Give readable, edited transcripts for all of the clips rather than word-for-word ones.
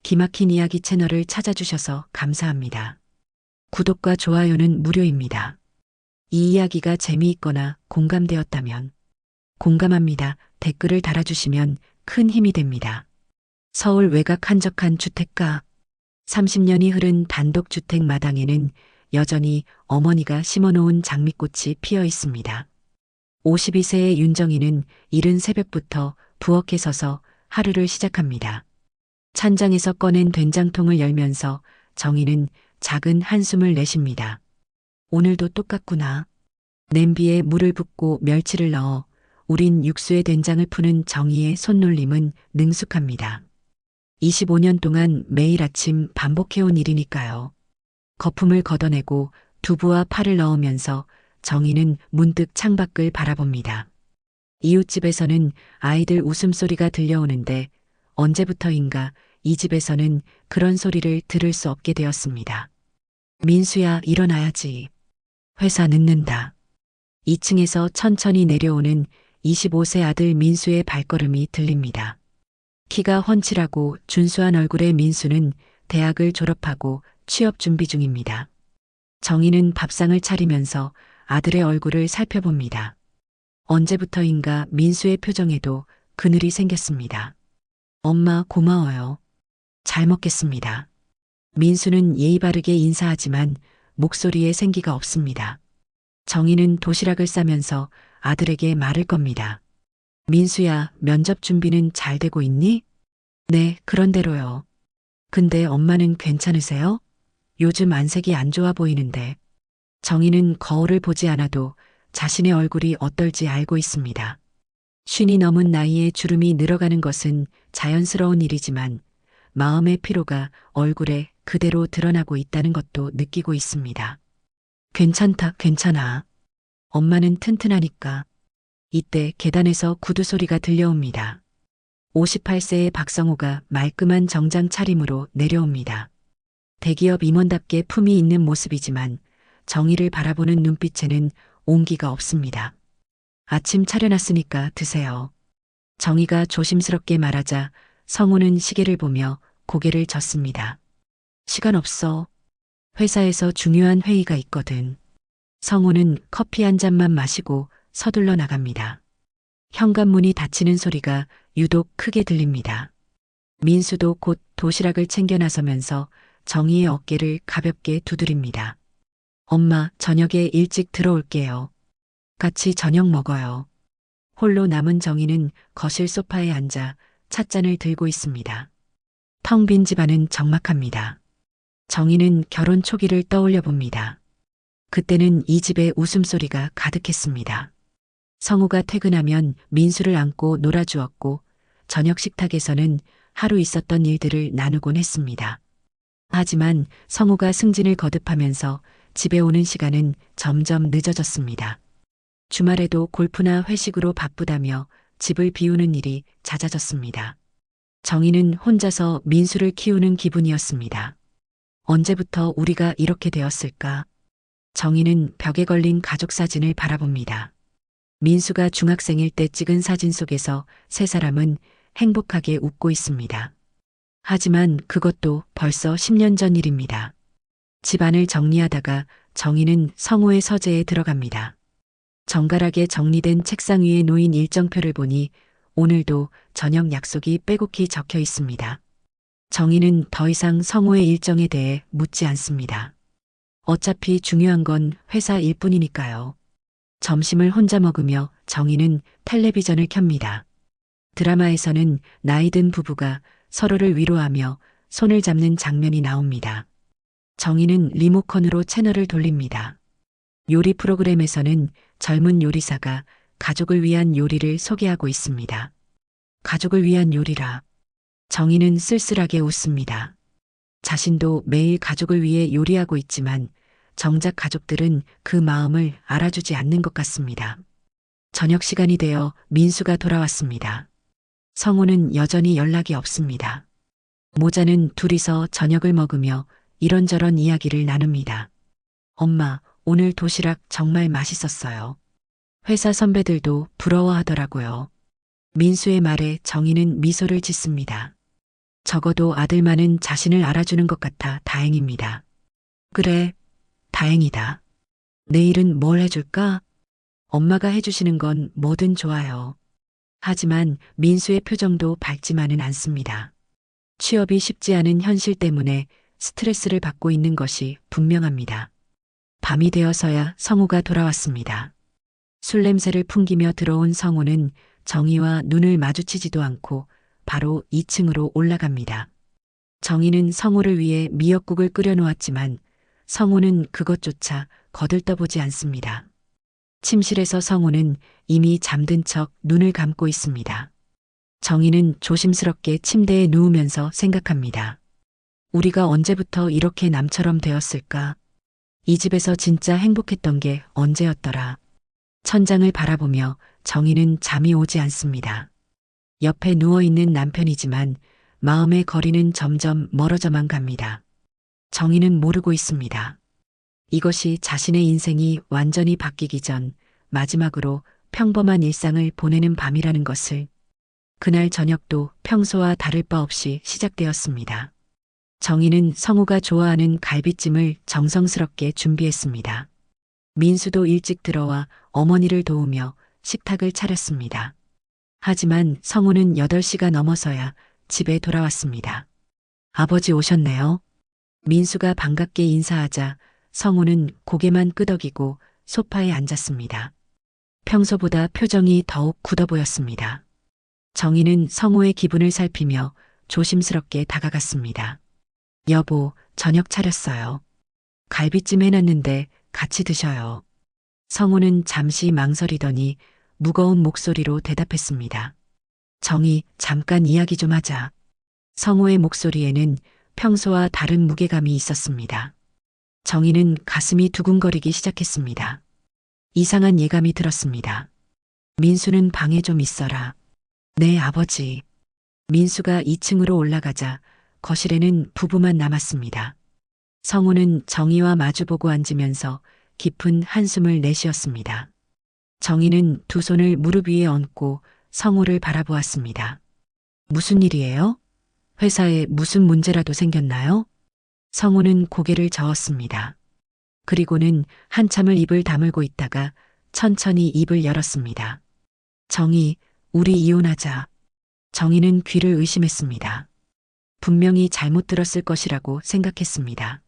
기막힌 이야기 채널을 찾아주셔서 감사합니다. 구독과 좋아요는 무료입니다. 이 이야기가 재미있거나 공감되었다면 공감합니다. 댓글을 달아주시면 큰 힘이 됩니다. 서울 외곽 한적한 주택가. 30년이 흐른 단독주택 마당에는 여전히 어머니가 심어놓은 장미꽃이 피어 있습니다. 52세의 윤정이는 이른 새벽부터 부엌에 서서 하루를 시작합니다. 찬장에서 꺼낸 된장통을 열면서 정희는 작은 한숨을 내쉽니다. 오늘도 똑같구나. 냄비에 물을 붓고 멸치를 넣어 우린 육수에 된장을 푸는 정희의 손놀림은 능숙합니다. 25년 동안 매일 아침 반복해온 일이니까요. 거품을 걷어내고 두부와 파를 넣으면서 정희는 문득 창밖을 바라봅니다. 이웃집에서는 아이들 웃음소리가 들려오는데 언제부터인가 이 집에서는 그런 소리를 들을 수 없게 되었습니다. 민수야, 일어나야지. 회사 늦는다. 2층에서 천천히 내려오는 25세 아들 민수의 발걸음이 들립니다. 키가 훤칠하고 준수한 얼굴의 민수는 대학을 졸업하고 취업 준비 중입니다. 정희는 밥상을 차리면서 아들의 얼굴을 살펴봅니다. 언제부터인가 민수의 표정에도 그늘이 생겼습니다. 엄마, 고마워요. 잘 먹겠습니다. 민수는 예의 바르게 인사하지만 목소리에 생기가 없습니다. 정희는 도시락을 싸면서 아들에게 말을 겁니다. 민수야, 면접 준비는 잘 되고 있니? 네, 그런대로요. 근데 엄마는 괜찮으세요? 요즘 안색이 안 좋아 보이는데. 정희는 거울을 보지 않아도 자신의 얼굴이 어떨지 알고 있습니다. 50이 넘은 나이에 주름이 늘어가는 것은 자연스러운 일이지만 마음의 피로가 얼굴에 그대로 드러나고 있다는 것도 느끼고 있습니다. 괜찮다, 괜찮아. 엄마는 튼튼하니까. 이때 계단에서 구두 소리가 들려옵니다. 58세의 박성호가 말끔한 정장 차림으로 내려옵니다. 대기업 임원답게 품이 있는 모습이지만 정희를 바라보는 눈빛에는 온기가 없습니다. 아침 차려놨으니까 드세요. 정희가 조심스럽게 말하자 성호는 시계를 보며 고개를 젓습니다. 시간 없어. 회사에서 중요한 회의가 있거든. 성호는 커피 한 잔만 마시고 서둘러 나갑니다. 현관문이 닫히는 소리가 유독 크게 들립니다. 민수도 곧 도시락을 챙겨 나서면서 정희의 어깨를 가볍게 두드립니다. 엄마, 저녁에 일찍 들어올게요. 같이 저녁 먹어요. 홀로 남은 정희는 거실 소파에 앉아 찻잔을 들고 있습니다. 텅 빈 집안은 적막합니다. 정희는 결혼 초기를 떠올려 봅니다. 그때는 이 집에 웃음소리가 가득했습니다. 성우가 퇴근하면 민수를 안고 놀아주었고 저녁 식탁에서는 하루 있었던 일들을 나누곤 했습니다. 하지만 성우가 승진을 거듭하면서 집에 오는 시간은 점점 늦어졌습니다. 주말에도 골프나 회식으로 바쁘다며 집을 비우는 일이 잦아졌습니다. 정희는 혼자서 민수를 키우는 기분이었습니다. 언제부터 우리가 이렇게 되었을까? 정희는 벽에 걸린 가족 사진을 바라봅니다. 민수가 중학생일 때 찍은 사진 속에서 세 사람은 행복하게 웃고 있습니다. 하지만 그것도 벌써 10년 전 일입니다. 집안을 정리하다가 정희는 성호의 서재에 들어갑니다. 정갈하게 정리된 책상 위에 놓인 일정표를 보니 오늘도 저녁 약속이 빼곡히 적혀 있습니다. 정희는 더 이상 성호의 일정에 대해 묻지 않습니다. 어차피 중요한 건 회사 일뿐이니까요. 점심을 혼자 먹으며 정희는 텔레비전을 켭니다. 드라마에서는 나이든 부부가 서로를 위로하며 손을 잡는 장면이 나옵니다. 정희는 리모컨으로 채널을 돌립니다. 요리 프로그램에서는 젊은 요리사가 가족을 위한 요리를 소개하고 있습니다. 가족을 위한 요리라. 정희는 쓸쓸하게 웃습니다. 자신도 매일 가족을 위해 요리하고 있지만 정작 가족들은 그 마음을 알아주지 않는 것 같습니다. 저녁 시간이 되어 민수가 돌아왔습니다. 성우는 여전히 연락이 없습니다. 모자는 둘이서 저녁을 먹으며 이런저런 이야기를 나눕니다. 엄마, 오늘 도시락 정말 맛있었어요. 회사 선배들도 부러워하더라고요. 민수의 말에 정희는 미소를 짓습니다. 적어도 아들만은 자신을 알아주는 것 같아 다행입니다. 그래, 다행이다. 내일은 뭘 해줄까? 엄마가 해주시는 건 뭐든 좋아요. 하지만 민수의 표정도 밝지만은 않습니다. 취업이 쉽지 않은 현실 때문에 스트레스를 받고 있는 것이 분명합니다. 밤이 되어서야 성우가 돌아왔습니다. 술 냄새를 풍기며 들어온 성우는 정희와 눈을 마주치지도 않고 바로 2층으로 올라갑니다. 정희는 성우를 위해 미역국을 끓여 놓았지만 성우는 그것조차 거들떠보지 않습니다. 침실에서 성우는 이미 잠든 척 눈을 감고 있습니다. 정희는 조심스럽게 침대에 누우면서 생각합니다. 우리가 언제부터 이렇게 남처럼 되었을까? 이 집에서 진짜 행복했던 게 언제였더라? 천장을 바라보며 정희는 잠이 오지 않습니다. 옆에 누워있는 남편이지만 마음의 거리는 점점 멀어져만 갑니다. 정희는 모르고 있습니다. 이것이 자신의 인생이 완전히 바뀌기 전 마지막으로 평범한 일상을 보내는 밤이라는 것을. 그날 저녁도 평소와 다를 바 없이 시작되었습니다. 정희는 성우가 좋아하는 갈비찜을 정성스럽게 준비했습니다. 민수도 일찍 들어와 어머니를 도우며 식탁을 차렸습니다. 하지만 성우는 8시가 넘어서야 집에 돌아왔습니다. 아버지 오셨네요. 민수가 반갑게 인사하자 성우는 고개만 끄덕이고 소파에 앉았습니다. 평소보다 표정이 더욱 굳어 보였습니다. 정희는 성우의 기분을 살피며 조심스럽게 다가갔습니다. 여보, 저녁 차렸어요. 갈비찜 해놨는데 같이 드셔요. 성우는 잠시 망설이더니 무거운 목소리로 대답했습니다. 정희, 잠깐 이야기 좀 하자. 성우의 목소리에는 평소와 다른 무게감이 있었습니다. 정희는 가슴이 두근거리기 시작했습니다. 이상한 예감이 들었습니다. 민수는 방에 좀 있어라. 네, 아버지. 민수가 2층으로 올라가자 거실에는 부부만 남았습니다. 성우는 정희와 마주보고 앉으면서 깊은 한숨을 내쉬었습니다. 정희는 두 손을 무릎 위에 얹고 성우를 바라보았습니다. 무슨 일이에요? 회사에 무슨 문제라도 생겼나요? 성우는 고개를 저었습니다. 그리고는 한참을 입을 다물고 있다가 천천히 입을 열었습니다. 정희, 우리 이혼하자. 정희는 귀를 의심했습니다. 분명히 잘못 들었을 것이라고 생각했습니다.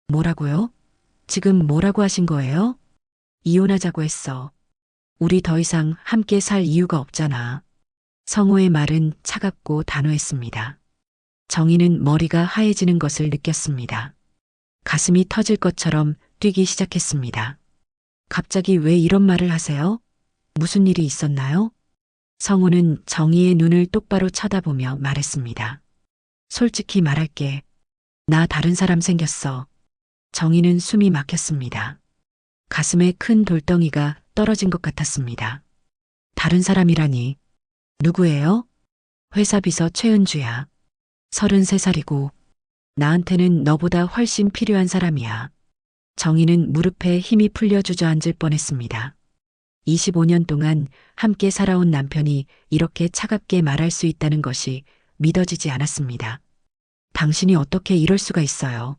뭐라고요? 지금 뭐라고 하신 거예요? 이혼하자고 했어. 우리 더 이상 함께 살 이유가 없잖아. 성우의 말은 차갑고 단호했습니다. 정희는 머리가 하얘지는 것을 느꼈습니다. 가슴이 터질 것처럼 뛰기 시작했습니다. 갑자기 왜 이런 말을 하세요? 무슨 일이 있었나요? 성우는 정희의 눈을 똑바로 쳐다보며 말했습니다. 솔직히 말할게. 나 다른 사람 생겼어. 정희는 숨이 막혔습니다. 가슴에 큰 돌덩이가 떨어진 것 같았습니다. 다른 사람이라니. 누구예요? 회사 비서 최은주야. 33살이고 나한테는 너보다 훨씬 필요한 사람이야. 정희는 무릎에 힘이 풀려 주저앉을 뻔했습니다. 25년 동안 함께 살아온 남편이 이렇게 차갑게 말할 수 있다는 것이 믿어지지 않았습니다. 당신이 어떻게 이럴 수가 있어요?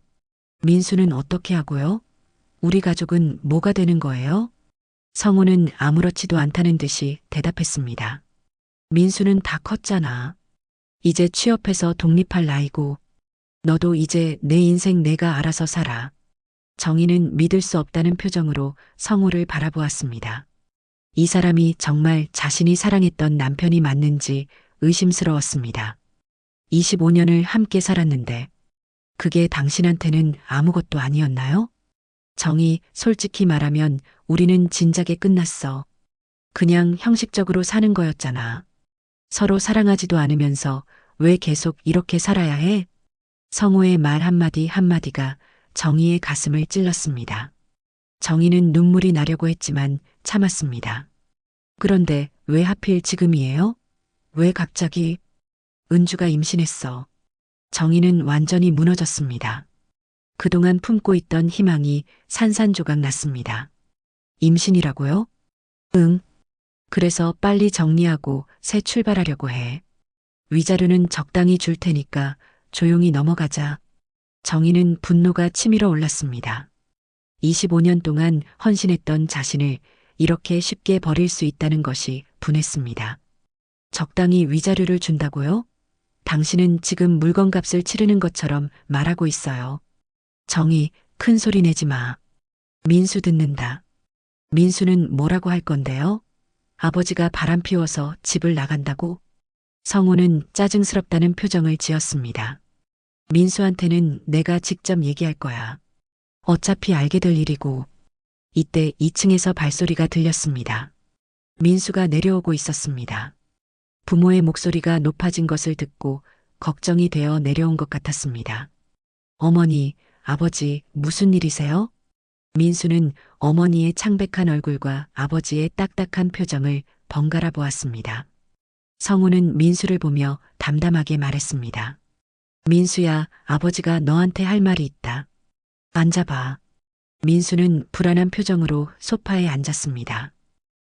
민수는 어떻게 하고요? 우리 가족은 뭐가 되는 거예요? 성우는 아무렇지도 않다는 듯이 대답했습니다. 민수는 다 컸잖아. 이제 취업해서 독립할 나이고, 너도 이제 내 인생 내가 알아서 살아. 정희는 믿을 수 없다는 표정으로 성우를 바라보았습니다. 이 사람이 정말 자신이 사랑했던 남편이 맞는지 의심스러웠습니다. 25년을 함께 살았는데, 그게 당신한테는 아무것도 아니었나요? 정희, 솔직히 말하면 우리는 진작에 끝났어. 그냥 형식적으로 사는 거였잖아. 서로 사랑하지도 않으면서 왜 계속 이렇게 살아야 해? 성우의 말 한마디 한마디가 정희의 가슴을 찔렀습니다. 정희는 눈물이 나려고 했지만 참았습니다. 그런데 왜 하필 지금이에요? 왜 갑자기? 은주가 임신했어. 정희는 완전히 무너졌습니다. 그동안 품고 있던 희망이 산산조각 났습니다. 임신이라고요? 응. 그래서 빨리 정리하고 새 출발하려고 해. 위자료는 적당히 줄 테니까 조용히 넘어가자. 정희는 분노가 치밀어 올랐습니다. 25년 동안 헌신했던 자신을 이렇게 쉽게 버릴 수 있다는 것이 분했습니다. 적당히 위자료를 준다고요? 당신은 지금 물건값을 치르는 것처럼 말하고 있어요. 정희, 큰 소리 내지 마. 민수 듣는다. 민수는 뭐라고 할 건데요? 아버지가 바람 피워서 집을 나간다고? 성우는 짜증스럽다는 표정을 지었습니다. 민수한테는 내가 직접 얘기할 거야. 어차피 알게 될 일이고. 이때 2층에서 발소리가 들렸습니다. 민수가 내려오고 있었습니다. 부모의 목소리가 높아진 것을 듣고 걱정이 되어 내려온 것 같았습니다. 어머니, 아버지, 무슨 일이세요? 민수는 어머니의 창백한 얼굴과 아버지의 딱딱한 표정을 번갈아 보았습니다. 성우는 민수를 보며 담담하게 말했습니다. 민수야, 아버지가 너한테 할 말이 있다. 앉아봐. 민수는 불안한 표정으로 소파에 앉았습니다.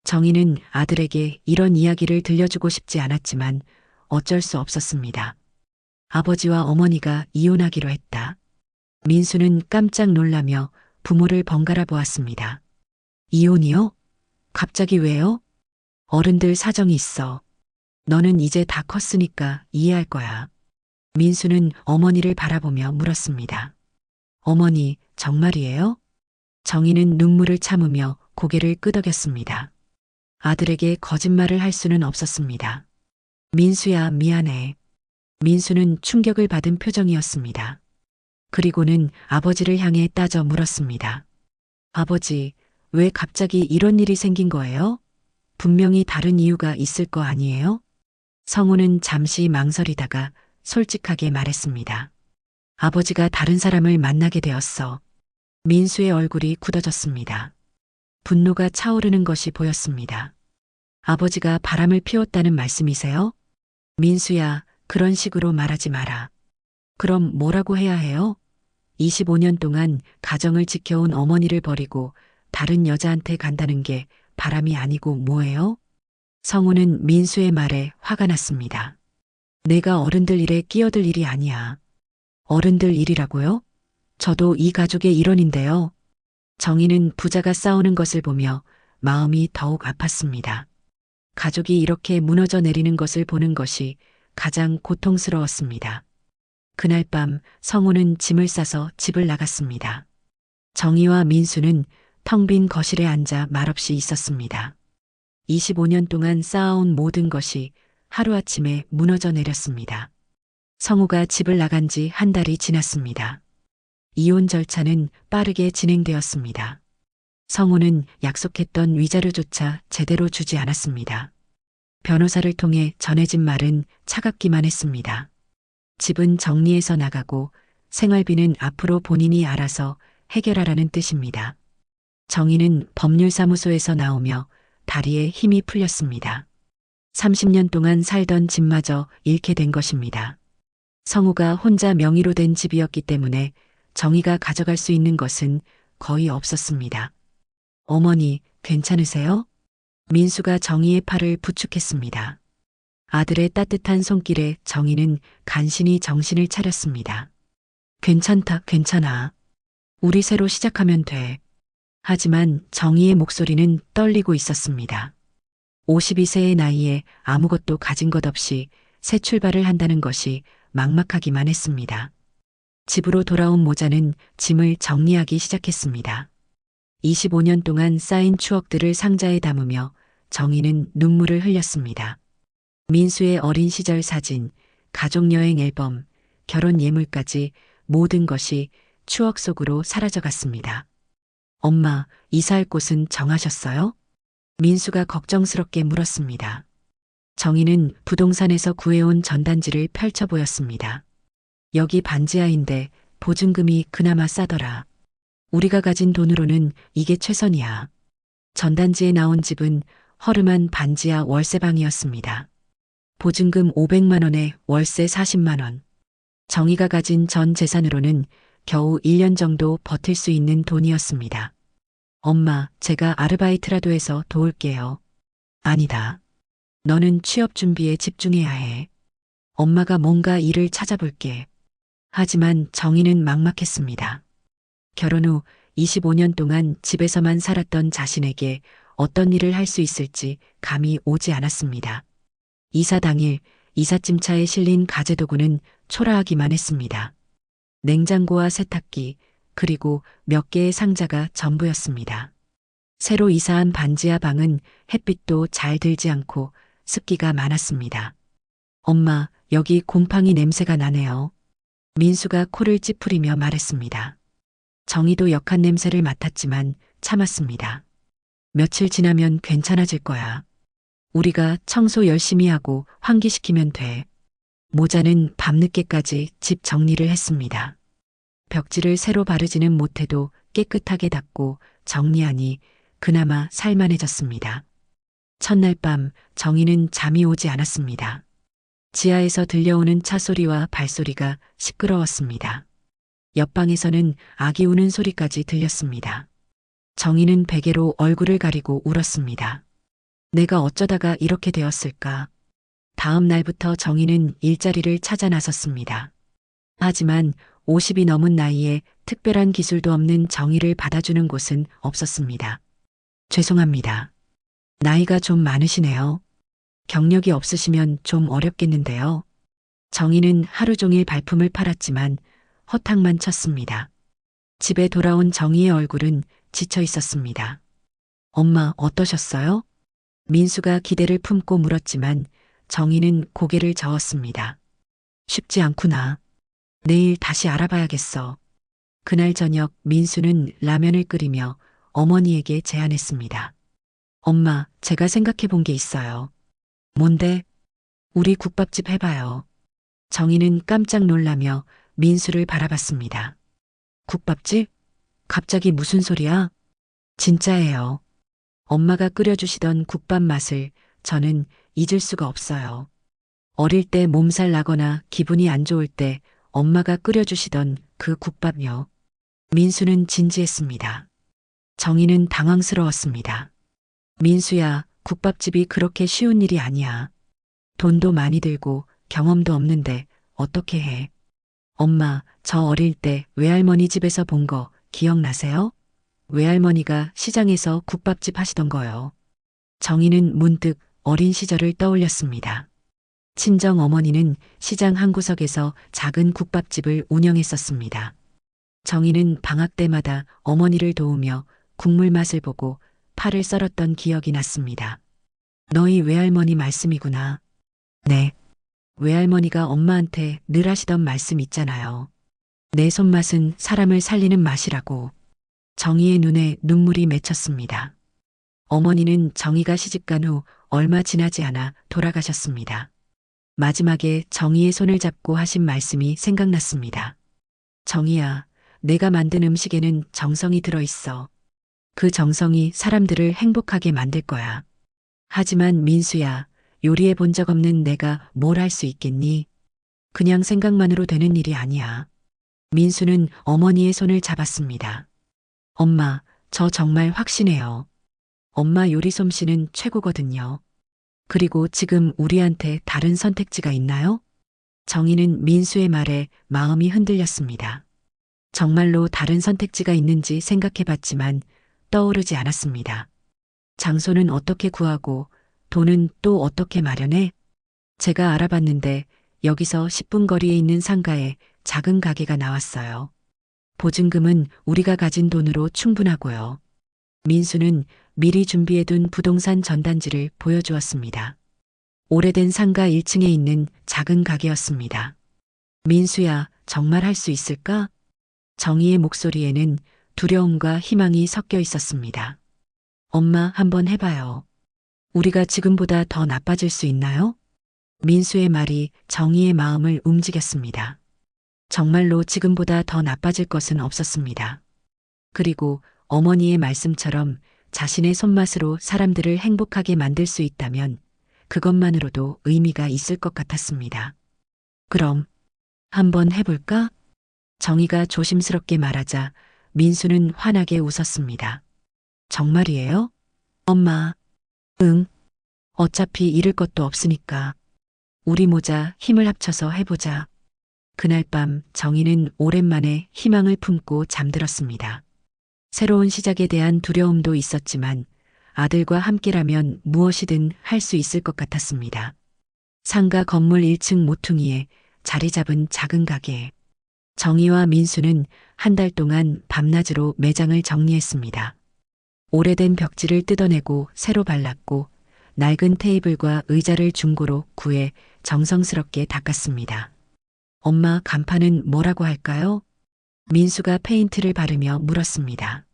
정희는 아들에게 이런 이야기를 들려주고 싶지 않았지만 어쩔 수 없었습니다. 아버지와 어머니가 이혼하기로 했다. 민수는 깜짝 놀라며 부모를 번갈아 보았습니다. 이혼이요? 갑자기 왜요? 어른들 사정이 있어. 너는 이제 다 컸으니까 이해할 거야. 민수는 어머니를 바라보며 물었습니다. 어머니, 정말이에요? 정희는 눈물을 참으며 고개를 끄덕였습니다. 아들에게 거짓말을 할 수는 없었습니다. 민수야, 미안해. 민수는 충격을 받은 표정이었습니다. 그리고는 아버지를 향해 따져 물었습니다. 아버지, 왜 갑자기 이런 일이 생긴 거예요? 분명히 다른 이유가 있을 거 아니에요? 성우는 잠시 망설이다가 솔직하게 말했습니다. 아버지가 다른 사람을 만나게 되었어. 민수의 얼굴이 굳어졌습니다. 분노가 차오르는 것이 보였습니다. 아버지가 바람을 피웠다는 말씀이세요? 민수야, 그런 식으로 말하지 마라. 그럼 뭐라고 해야 해요? 25년 동안 가정을 지켜온 어머니를 버리고 다른 여자한테 간다는 게 바람이 아니고 뭐예요? 성우는 민수의 말에 화가 났습니다. 내가 어른들 일에 끼어들 일이 아니야. 어른들 일이라고요? 저도 이 가족의 일원인데요. 정희는 부자가 싸우는 것을 보며 마음이 더욱 아팠습니다. 가족이 이렇게 무너져 내리는 것을 보는 것이 가장 고통스러웠습니다. 그날 밤 성우는 짐을 싸서 집을 나갔습니다. 정희와 민수는 텅 빈 거실에 앉아 말없이 있었습니다. 25년 동안 쌓아온 모든 것이 하루아침에 무너져 내렸습니다. 성우가 집을 나간 지 한 달이 지났습니다. 이혼 절차는 빠르게 진행되었습니다. 성우는 약속했던 위자료조차 제대로 주지 않았습니다. 변호사를 통해 전해진 말은 차갑기만 했습니다. 집은 정리해서 나가고 생활비는 앞으로 본인이 알아서 해결하라는 뜻입니다. 정희는 법률사무소에서 나오며 다리에 힘이 풀렸습니다. 30년 동안 살던 집마저 잃게 된 것입니다. 성우가 혼자 명의로 된 집이었기 때문에 정희가 가져갈 수 있는 것은 거의 없었습니다. 어머니, 괜찮으세요? 민수가 정희의 팔을 부축했습니다. 아들의 따뜻한 손길에 정희는 간신히 정신을 차렸습니다. 괜찮다, 괜찮아. 우리 새로 시작하면 돼. 하지만 정희의 목소리는 떨리고 있었습니다. 52세의 나이에 아무것도 가진 것 없이 새 출발을 한다는 것이 막막하기만 했습니다. 집으로 돌아온 모자는 짐을 정리하기 시작했습니다. 25년 동안 쌓인 추억들을 상자에 담으며 정희는 눈물을 흘렸습니다. 민수의 어린 시절 사진, 가족여행 앨범, 결혼 예물까지 모든 것이 추억 속으로 사라져갔습니다. 엄마, 이사할 곳은 정하셨어요? 민수가 걱정스럽게 물었습니다. 정희는 부동산에서 구해온 전단지를 펼쳐 보였습니다. 여기 반지하인데 보증금이 그나마 싸더라. 우리가 가진 돈으로는 이게 최선이야. 전단지에 나온 집은 허름한 반지하 월세방이었습니다. 보증금 500만 원에 월세 40만 원. 정희가 가진 전 재산으로는 겨우 1년 정도 버틸 수 있는 돈이었습니다. 엄마, 제가 아르바이트라도 해서 도울게요. 아니다. 너는 취업 준비에 집중해야 해. 엄마가 뭔가 일을 찾아볼게. 하지만 정희는 막막했습니다. 결혼 후 25년 동안 집에서만 살았던 자신에게 어떤 일을 할 수 있을지 감이 오지 않았습니다. 이사 당일 이삿짐차에 실린 가재도구는 초라하기만 했습니다. 냉장고와 세탁기, 그리고 몇 개의 상자가 전부였습니다. 새로 이사한 반지하 방은 햇빛도 잘 들지 않고 습기가 많았습니다. 엄마, 여기 곰팡이 냄새가 나네요. 민수가 코를 찌푸리며 말했습니다. 정희도 역한 냄새를 맡았지만 참았습니다. 며칠 지나면 괜찮아질 거야. 우리가 청소 열심히 하고 환기시키면 돼. 모자는 밤늦게까지 집 정리를 했습니다. 벽지를 새로 바르지는 못해도 깨끗하게 닦고 정리하니 그나마 살만해졌습니다. 첫날 밤 정희는 잠이 오지 않았습니다. 지하에서 들려오는 차 소리와 발소리가 시끄러웠습니다. 옆방에서는 아기 우는 소리까지 들렸습니다. 정희는 베개로 얼굴을 가리고 울었습니다. 내가 어쩌다가 이렇게 되었을까? 다음 날부터 정희는 일자리를 찾아 나섰습니다. 하지만 50이 넘은 나이에 특별한 기술도 없는 정희를 받아주는 곳은 없었습니다. 죄송합니다. 나이가 좀 많으시네요. 경력이 없으시면 좀 어렵겠는데요. 정희는 하루 종일 발품을 팔았지만 허탕만 쳤습니다. 집에 돌아온 정희의 얼굴은 지쳐 있었습니다. 엄마, 어떠셨어요? 민수가 기대를 품고 물었지만 정희는 고개를 저었습니다. 쉽지 않구나. 내일 다시 알아봐야겠어. 그날 저녁 민수는 라면을 끓이며 어머니에게 제안했습니다. 엄마, 제가 생각해 본 게 있어요. 뭔데? 우리 국밥집 해봐요. 정희는 깜짝 놀라며 민수를 바라봤습니다. 국밥집? 갑자기 무슨 소리야? 진짜예요. 엄마가 끓여주시던 국밥 맛을 저는 잊을 수가 없어요. 어릴 때 몸살 나거나 기분이 안 좋을 때 엄마가 끓여주시던 그 국밥요. 민수는 진지했습니다. 정희는 당황스러웠습니다. 민수야, 국밥집이 그렇게 쉬운 일이 아니야. 돈도 많이 들고 경험도 없는데 어떻게 해? 엄마, 저 어릴 때 외할머니 집에서 본 거 기억나세요? 외할머니가 시장에서 국밥집 하시던 거요. 정희는 문득 어린 시절을 떠올렸습니다. 친정 어머니는 시장 한 구석에서 작은 국밥집을 운영했었습니다. 정희는 방학 때마다 어머니를 도우며 국물 맛을 보고 팔을 썰었던 기억이 났습니다. 너희 외할머니 말씀이구나. 네. 외할머니가 엄마한테 늘 하시던 말씀 있잖아요. 내 손맛은 사람을 살리는 맛이라고. 정희의 눈에 눈물이 맺혔습니다. 어머니는 정희가 시집간 후 얼마 지나지 않아 돌아가셨습니다. 마지막에 정희의 손을 잡고 하신 말씀이 생각났습니다. 정희야, 내가 만든 음식에는 정성이 들어있어. 그 정성이 사람들을 행복하게 만들 거야. 하지만 민수야, 요리해 본 적 없는 내가 뭘 할 수 있겠니? 그냥 생각만으로 되는 일이 아니야. 민수는 어머니의 손을 잡았습니다. 엄마, 저 정말 확신해요. 엄마 요리 솜씨는 최고거든요. 그리고 지금 우리한테 다른 선택지가 있나요? 정희는 민수의 말에 마음이 흔들렸습니다. 정말로 다른 선택지가 있는지 생각해 봤지만 떠오르지 않았습니다. 장소는 어떻게 구하고 돈은 또 어떻게 마련해? 제가 알아봤는데 여기서 10분 거리에 있는 상가에 작은 가게가 나왔어요. 보증금은 우리가 가진 돈으로 충분하고요. 민수는 미리 준비해둔 부동산 전단지를 보여주었습니다. 오래된 상가 1층에 있는 작은 가게였습니다. 민수야, 정말 할 수 있을까? 정희의 목소리에는 두려움과 희망이 섞여 있었습니다. 엄마, 한번 해봐요. 우리가 지금보다 더 나빠질 수 있나요? 민수의 말이 정희의 마음을 움직였습니다. 정말로 지금보다 더 나빠질 것은 없었습니다. 그리고 어머니의 말씀처럼 자신의 손맛으로 사람들을 행복하게 만들 수 있다면 그것만으로도 의미가 있을 것 같았습니다. 그럼 한번 해볼까? 정희가 조심스럽게 말하자 민수는 환하게 웃었습니다. 정말이에요? 엄마, 응. 어차피 잃을 것도 없으니까. 우리 모자 힘을 합쳐서 해보자. 그날 밤 정희는 오랜만에 희망을 품고 잠들었습니다. 새로운 시작에 대한 두려움도 있었지만 아들과 함께라면 무엇이든 할 수 있을 것 같았습니다. 상가 건물 1층 모퉁이에 자리 잡은 작은 가게. 정희와 민수는 한 달 동안 밤낮으로 매장을 정리했습니다. 오래된 벽지를 뜯어내고 새로 발랐고 낡은 테이블과 의자를 중고로 구해 정성스럽게 닦았습니다. 엄마, 간판은 뭐라고 할까요? 민수가 페인트를 바르며 물었습니다.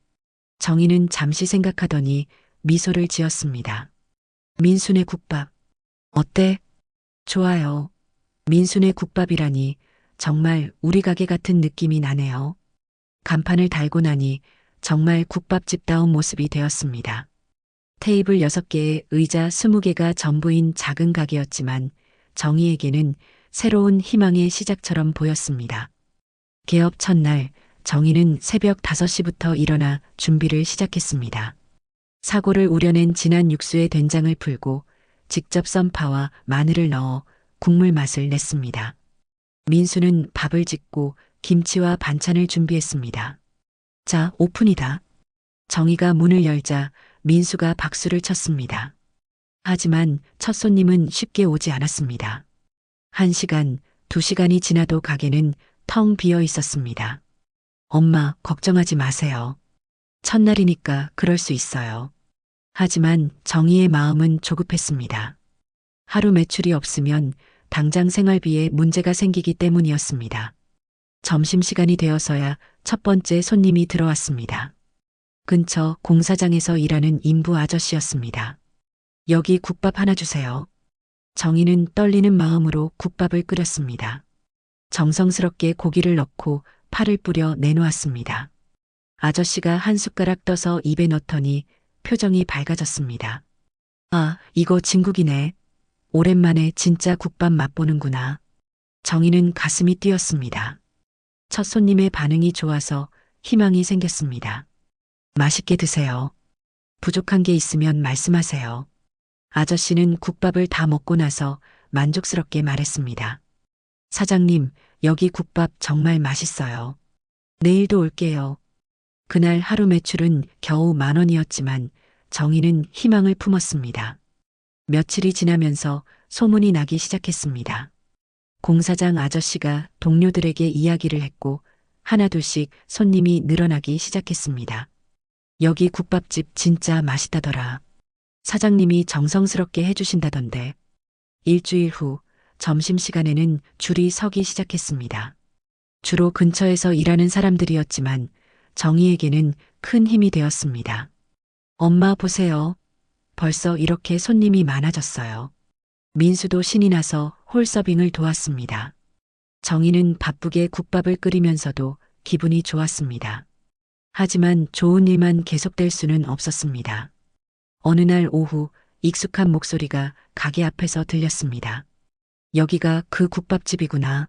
정희는 잠시 생각하더니 미소를 지었습니다. 민수네 국밥. 어때? 좋아요. 민수네 국밥이라니 정말 우리 가게 같은 느낌이 나네요. 간판을 달고 나니 정말 국밥집다운 모습이 되었습니다. 테이블 6개에 의자 20개가 전부인 작은 가게였지만 정희에게는 새로운 희망의 시작처럼 보였습니다. 개업 첫날 정희는 새벽 5시부터 일어나 준비를 시작했습니다. 사골을 우려낸 진한 육수에 된장을 풀고 직접 썬 파와 마늘을 넣어 국물 맛을 냈습니다. 민수는 밥을 짓고 김치와 반찬을 준비했습니다. 자, 오픈이다. 정희가 문을 열자 민수가 박수를 쳤습니다. 하지만 첫 손님은 쉽게 오지 않았습니다. 1시간, 2시간이 지나도 가게는 텅 비어 있었습니다. 엄마, 걱정하지 마세요. 첫날이니까 그럴 수 있어요. 하지만 정희의 마음은 조급했습니다. 하루 매출이 없으면 당장 생활비에 문제가 생기기 때문이었습니다. 점심시간이 되어서야 첫 번째 손님이 들어왔습니다. 근처 공사장에서 일하는 인부 아저씨였습니다. 여기 국밥 하나 주세요. 정희는 떨리는 마음으로 국밥을 끓였습니다. 정성스럽게 고기를 넣고 파를 뿌려 내놓았습니다. 아저씨가 한 숟가락 떠서 입에 넣더니 표정이 밝아졌습니다. 아, 이거 진국이네. 오랜만에 진짜 국밥 맛보는구나. 정희는 가슴이 뛰었습니다. 첫 손님의 반응이 좋아서 희망이 생겼습니다. 맛있게 드세요. 부족한 게 있으면 말씀하세요. 아저씨는 국밥을 다 먹고 나서 만족스럽게 말했습니다. 사장님, 여기 국밥 정말 맛있어요. 내일도 올게요. 그날 하루 매출은 겨우 10,000원이었지만 정희는 희망을 품었습니다. 며칠이 지나면서 소문이 나기 시작했습니다. 공사장 아저씨가 동료들에게 이야기를 했고 하나둘씩 손님이 늘어나기 시작했습니다. 여기 국밥집 진짜 맛있다더라. 사장님이 정성스럽게 해주신다던데. 일주일 후 점심시간에는 줄이 서기 시작했습니다. 주로 근처에서 일하는 사람들이었지만 정희에게는 큰 힘이 되었습니다. 엄마 보세요. 벌써 이렇게 손님이 많아졌어요. 민수도 신이 나서 홀서빙을 도왔습니다. 정희는 바쁘게 국밥을 끓이면서도 기분이 좋았습니다. 하지만 좋은 일만 계속될 수는 없었습니다. 어느 날 오후 익숙한 목소리가 가게 앞에서 들렸습니다. 여기가 그 국밥집이구나.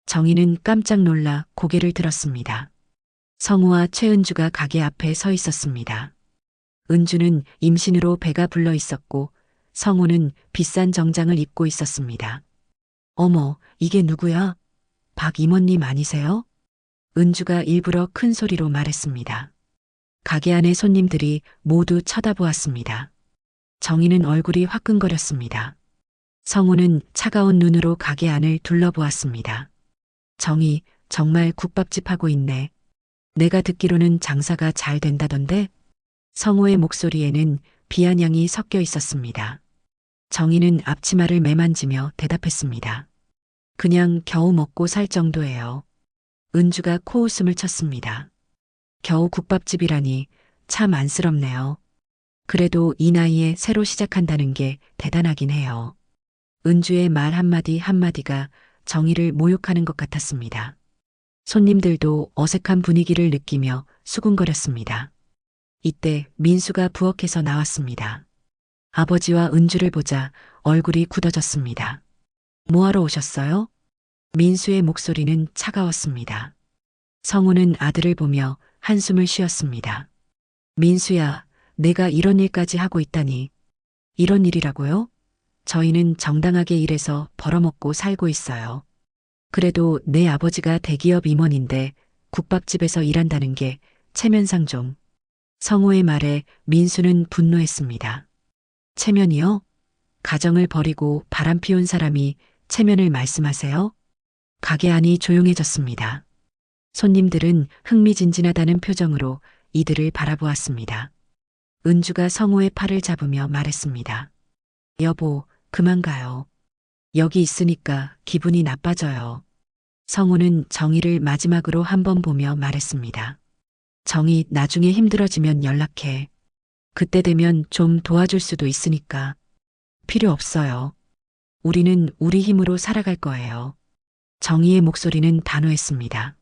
정희는 깜짝 놀라 고개를 들었습니다. 성우와 최은주가 가게 앞에 서 있었습니다. 은주는 임신으로 배가 불러 있었고 성우는 비싼 정장을 입고 있었습니다. 어머, 이게 누구야? 박 이모님 아니세요? 은주가 일부러 큰 소리로 말했습니다. 가게 안의 손님들이 모두 쳐다보았습니다. 정희는 얼굴이 화끈거렸습니다. 성우는 차가운 눈으로 가게 안을 둘러보았습니다. 정희, 정말 국밥집 하고 있네. 내가 듣기로는 장사가 잘 된다던데? 성우의 목소리에는 비아냥이 섞여 있었습니다. 정희는 앞치마를 매만지며 대답했습니다. 그냥 겨우 먹고 살 정도예요. 은주가 코웃음을 쳤습니다. 겨우 국밥집이라니 참 안쓰럽네요. 그래도 이 나이에 새로 시작한다는 게 대단하긴 해요. 은주의 말 한마디 한마디가 정희를 모욕하는 것 같았습니다. 손님들도 어색한 분위기를 느끼며 수군거렸습니다. 이때 민수가 부엌에서 나왔습니다. 아버지와 은주를 보자 얼굴이 굳어졌습니다. 뭐하러 오셨어요? 민수의 목소리는 차가웠습니다. 성우는 아들을 보며 한숨을 쉬었습니다. 민수야, 내가 이런 일까지 하고 있다니. 이런 일이라고요? 저희는 정당하게 일해서 벌어먹고 살고 있어요. 그래도 내 아버지가 대기업 임원인데 국밥집에서 일한다는 게 체면상 좀. 성우의 말에 민수는 분노했습니다. 체면이요? 가정을 버리고 바람 피운 사람이 체면을 말씀하세요? 가게 안이 조용해졌습니다. 손님들은 흥미진진하다는 표정으로 이들을 바라보았습니다. 은주가 성우의 팔을 잡으며 말했습니다. 여보, 그만 가요. 여기 있으니까 기분이 나빠져요. 성우는 정희를 마지막으로 한번 보며 말했습니다. 정희, 나중에 힘들어지면 연락해. 그때 되면 좀 도와줄 수도 있으니까. 필요 없어요. 우리는 우리 힘으로 살아갈 거예요. 정희의 목소리는 단호했습니다.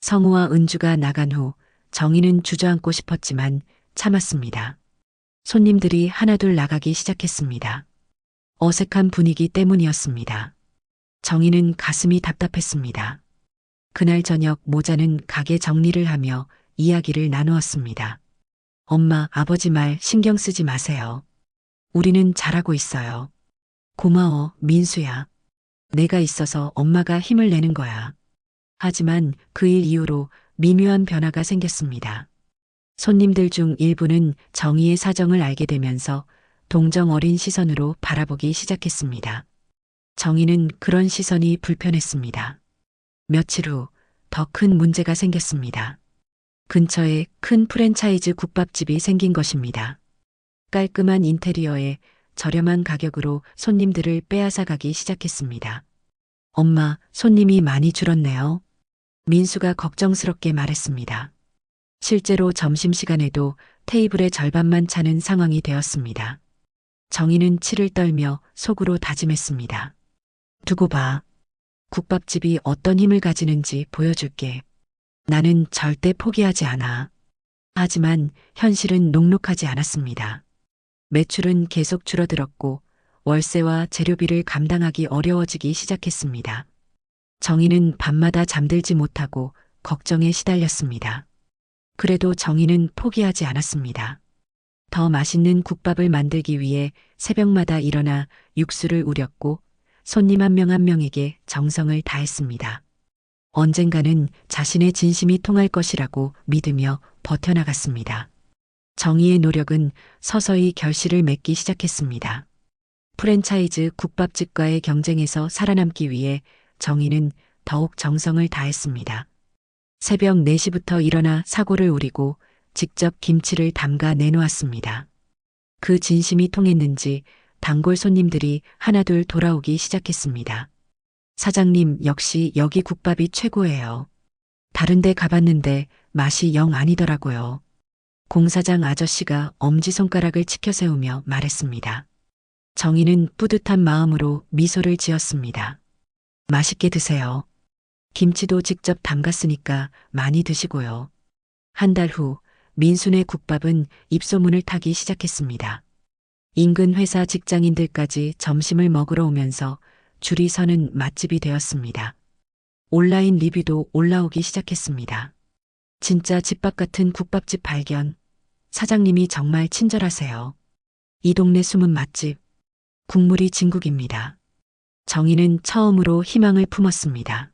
성우와 은주가 나간 후 정희는 주저앉고 싶었지만 참았습니다. 손님들이 하나둘 나가기 시작했습니다. 어색한 분위기 때문이었습니다. 정희는 가슴이 답답했습니다. 그날 저녁 모자는 가게 정리를 하며 이야기를 나누었습니다. 엄마, 아버지 말 신경 쓰지 마세요. 우리는 잘하고 있어요. 고마워, 민수야. 내가 있어서 엄마가 힘을 내는 거야. 하지만 그 일 이후로 미묘한 변화가 생겼습니다. 손님들 중 일부는 정희의 사정을 알게 되면서 동정 어린 시선으로 바라보기 시작했습니다. 정희는 그런 시선이 불편했습니다. 며칠 후 더 큰 문제가 생겼습니다. 근처에 큰 프랜차이즈 국밥집이 생긴 것입니다. 깔끔한 인테리어에 저렴한 가격으로 손님들을 빼앗아 가기 시작했습니다. 엄마, 손님이 많이 줄었네요. 민수가 걱정스럽게 말했습니다. 실제로 점심시간에도 테이블의 절반만 차는 상황이 되었습니다. 정희는 치를 떨며 속으로 다짐했습니다. 두고 봐. 국밥집이 어떤 힘을 가지는지 보여줄게. 나는 절대 포기하지 않아. 하지만 현실은 녹록하지 않았습니다. 매출은 계속 줄어들었고 월세와 재료비를 감당하기 어려워지기 시작했습니다. 정희는 밤마다 잠들지 못하고 걱정에 시달렸습니다. 그래도 정희는 포기하지 않았습니다. 더 맛있는 국밥을 만들기 위해 새벽마다 일어나 육수를 우렸고 손님 한 명 한 명에게 정성을 다했습니다. 언젠가는 자신의 진심이 통할 것이라고 믿으며 버텨나갔습니다. 정희의 노력은 서서히 결실을 맺기 시작했습니다. 프랜차이즈 국밥집과의 경쟁에서 살아남기 위해 정희는 더욱 정성을 다했습니다. 새벽 4시부터 일어나 사고를 우리고 직접 김치를 담가 내놓았습니다. 그 진심이 통했는지 단골 손님들이 하나둘 돌아오기 시작했습니다. 사장님, 역시 여기 국밥이 최고예요. 다른 데 가봤는데 맛이 영 아니더라고요. 공사장 아저씨가 엄지손가락을 치켜세우며 말했습니다. 정희는 뿌듯한 마음으로 미소를 지었습니다. 맛있게 드세요. 김치도 직접 담갔으니까 많이 드시고요. 한 달 후 민수네 국밥은 입소문을 타기 시작했습니다. 인근 회사 직장인들까지 점심을 먹으러 오면서 줄이 서는 맛집이 되었습니다. 온라인 리뷰도 올라오기 시작했습니다. 진짜 집밥 같은 국밥집 발견. 사장님이 정말 친절하세요. 이 동네 숨은 맛집. 국물이 진국입니다. 정희는 처음으로 희망을 품었습니다.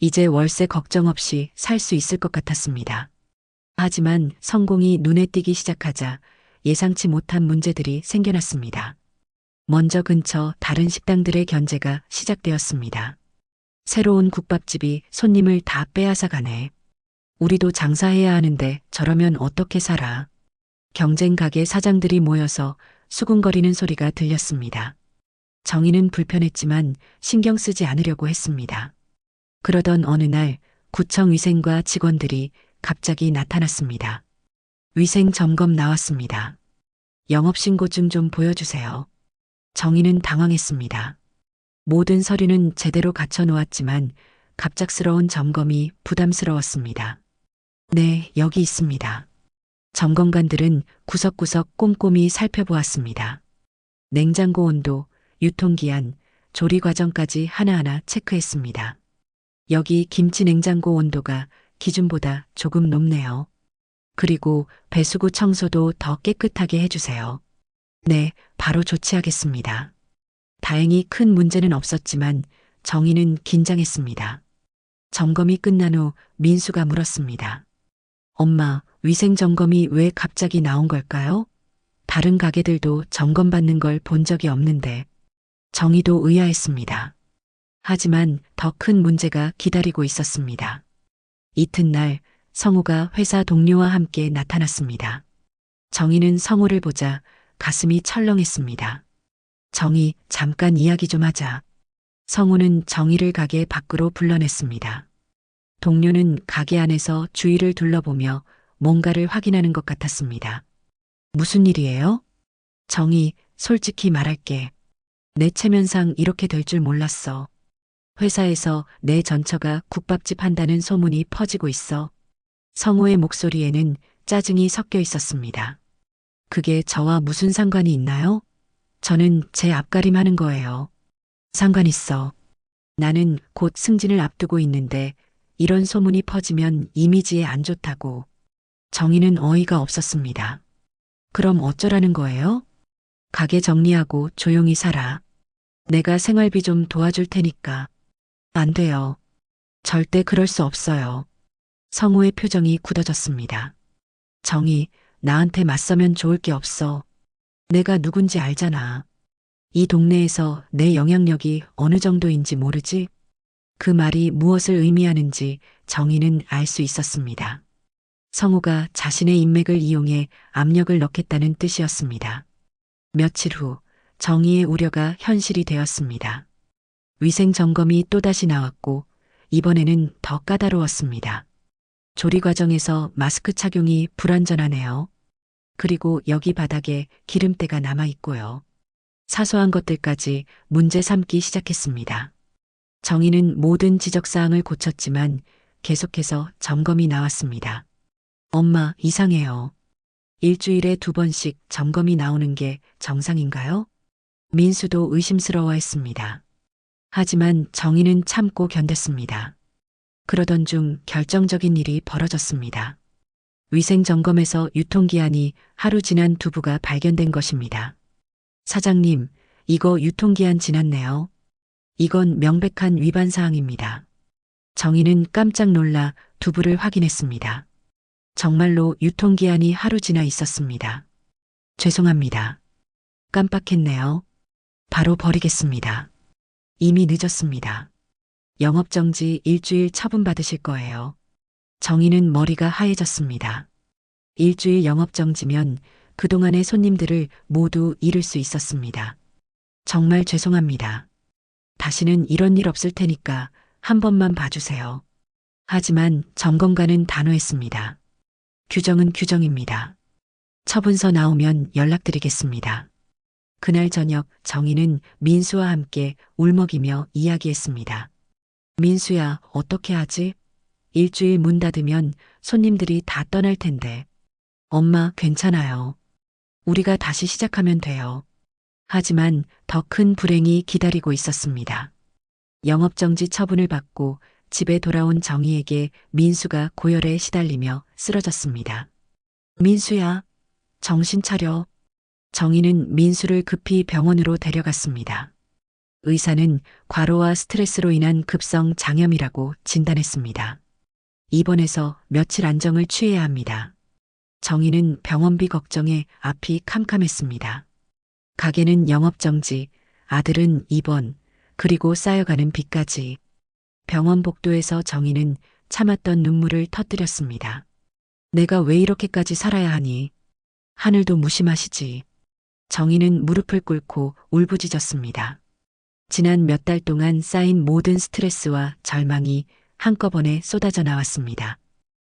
이제 월세 걱정 없이 살 수 있을 것 같았습니다. 하지만 성공이 눈에 띄기 시작하자 예상치 못한 문제들이 생겨났습니다. 먼저 근처 다른 식당들의 견제가 시작되었습니다. 새로운 국밥집이 손님을 다 빼앗아 가네. 우리도 장사해야 하는데 저러면 어떻게 살아? 경쟁 가게 사장들이 모여서 수군거리는 소리가 들렸습니다. 정희는 불편했지만 신경 쓰지 않으려고 했습니다. 그러던 어느 날 구청 위생과 직원들이 갑자기 나타났습니다. 위생 점검 나왔습니다. 영업신고증 좀 보여주세요. 정희는 당황했습니다. 모든 서류는 제대로 갖춰 놓았지만 갑작스러운 점검이 부담스러웠습니다. 네, 여기 있습니다. 점검관들은 구석구석 꼼꼼히 살펴보았습니다. 냉장고 온도, 유통기한, 조리 과정까지 하나하나 체크했습니다. 여기 김치 냉장고 온도가 기준보다 조금 높네요. 그리고 배수구 청소도 더 깨끗하게 해주세요. 네, 바로 조치하겠습니다. 다행히 큰 문제는 없었지만 정희는 긴장했습니다. 점검이 끝난 후 민수가 물었습니다. 엄마, 위생 점검이 왜 갑자기 나온 걸까요? 다른 가게들도 점검받는 걸 본 적이 없는데. 정희도 의아했습니다. 하지만 더 큰 문제가 기다리고 있었습니다. 이튿날 성우가 회사 동료와 함께 나타났습니다. 정희는 성우를 보자 가슴이 철렁했습니다. 정희, 잠깐 이야기 좀 하자. 성우는 정희를 가게 밖으로 불러냈습니다. 동료는 가게 안에서 주위를 둘러보며 뭔가를 확인하는 것 같았습니다. 무슨 일이에요? 정희, 솔직히 말할게. 내 체면상 이렇게 될 줄 몰랐어. 회사에서 내 전처가 국밥집 한다는 소문이 퍼지고 있어. 성우의 목소리에는 짜증이 섞여 있었습니다. 그게 저와 무슨 상관이 있나요? 저는 제 앞가림 하는 거예요. 상관 있어. 나는 곧 승진을 앞두고 있는데 이런 소문이 퍼지면 이미지에 안 좋다고. 정희는 어이가 없었습니다. 그럼 어쩌라는 거예요? 가게 정리하고 조용히 살아. 내가 생활비 좀 도와줄 테니까. 안 돼요. 절대 그럴 수 없어요. 성우의 표정이 굳어졌습니다. 정희, 나한테 맞서면 좋을 게 없어. 내가 누군지 알잖아. 이 동네에서 내 영향력이 어느 정도인지 모르지? 그 말이 무엇을 의미하는지 정희는 알 수 있었습니다. 성우가 자신의 인맥을 이용해 압력을 넣겠다는 뜻이었습니다. 며칠 후 정희의 우려가 현실이 되었습니다. 위생 점검이 또다시 나왔고 이번에는 더 까다로웠습니다. 조리 과정에서 마스크 착용이 불완전하네요. 그리고 여기 바닥에 기름때가 남아 있고요. 사소한 것들까지 문제 삼기 시작했습니다. 정희는 모든 지적사항을 고쳤지만 계속해서 점검이 나왔습니다. 엄마, 이상해요. 일주일에 2번씩 점검이 나오는 게 정상인가요? 민수도 의심스러워했습니다. 하지만 정희는 참고 견뎠습니다. 그러던 중 결정적인 일이 벌어졌습니다. 위생 점검에서 유통기한이 하루 지난 두부가 발견된 것입니다. 사장님, 이거 유통기한 지났네요. 이건 명백한 위반 사항입니다. 정희는 깜짝 놀라 두부를 확인했습니다. 정말로 유통기한이 하루 지나 있었습니다. 죄송합니다. 깜빡했네요. 바로 버리겠습니다. 이미 늦었습니다. 영업정지 일주일 처분받으실 거예요. 정희는 머리가 하얘졌습니다. 일주일 영업정지면 그동안의 손님들을 모두 잃을 수 있었습니다. 정말 죄송합니다. 다시는 이런 일 없을 테니까 한 번만 봐주세요. 하지만 점검관은 단호했습니다. 규정은 규정입니다. 처분서 나오면 연락드리겠습니다. 그날 저녁 정희는 민수와 함께 울먹이며 이야기했습니다. 민수야, 어떻게 하지? 일주일 문 닫으면 손님들이 다 떠날 텐데. 엄마, 괜찮아요. 우리가 다시 시작하면 돼요. 하지만 더 큰 불행이 기다리고 있었습니다. 영업정지 처분을 받고 집에 돌아온 정희에게 민수가 고열에 시달리며 쓰러졌습니다. 민수야, 정신 차려. 정희는 민수를 급히 병원으로 데려갔습니다. 의사는 과로와 스트레스로 인한 급성 장염이라고 진단했습니다. 입원해서 며칠 안정을 취해야 합니다. 정희는 병원비 걱정에 앞이 캄캄했습니다. 가게는 영업정지, 아들은 입원, 그리고 쌓여가는 빚까지. 병원 복도에서 정희는 참았던 눈물을 터뜨렸습니다. 내가 왜 이렇게까지 살아야 하니? 하늘도 무심하시지. 정희는 무릎을 꿇고 울부짖었습니다. 지난 몇 달 동안 쌓인 모든 스트레스와 절망이 한꺼번에 쏟아져 나왔습니다.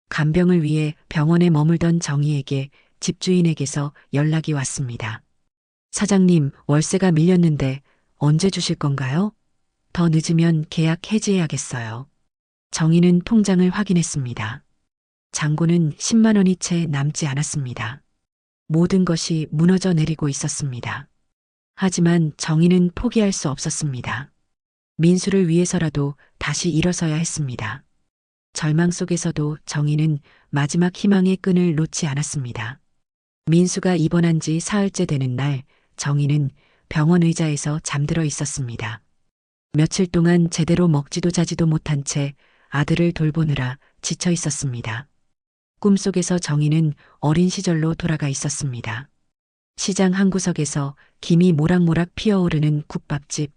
간병을 위해 병원에 머물던 정희에게 집주인에게서 연락이 왔습니다. 사장님, 월세가 밀렸는데 언제 주실 건가요? 더 늦으면 계약 해지해야겠어요. 정희는 통장을 확인했습니다. 잔고는 10만 원이 채 남지 않았습니다. 모든 것이 무너져 내리고 있었습니다. 하지만 정희는 포기할 수 없었습니다. 민수를 위해서라도 다시 일어서야 했습니다. 절망 속에서도 정희는 마지막 희망의 끈을 놓지 않았습니다. 민수가 입원한 지 사흘째 되는 날 정희는 병원 의자에서 잠들어 있었습니다. 며칠 동안 제대로 먹지도 자지도 못한 채 아들을 돌보느라 지쳐 있었습니다. 꿈속에서 정희는 어린 시절로 돌아가 있었습니다. 시장 한 구석에서 김이 모락모락 피어오르는 국밥집.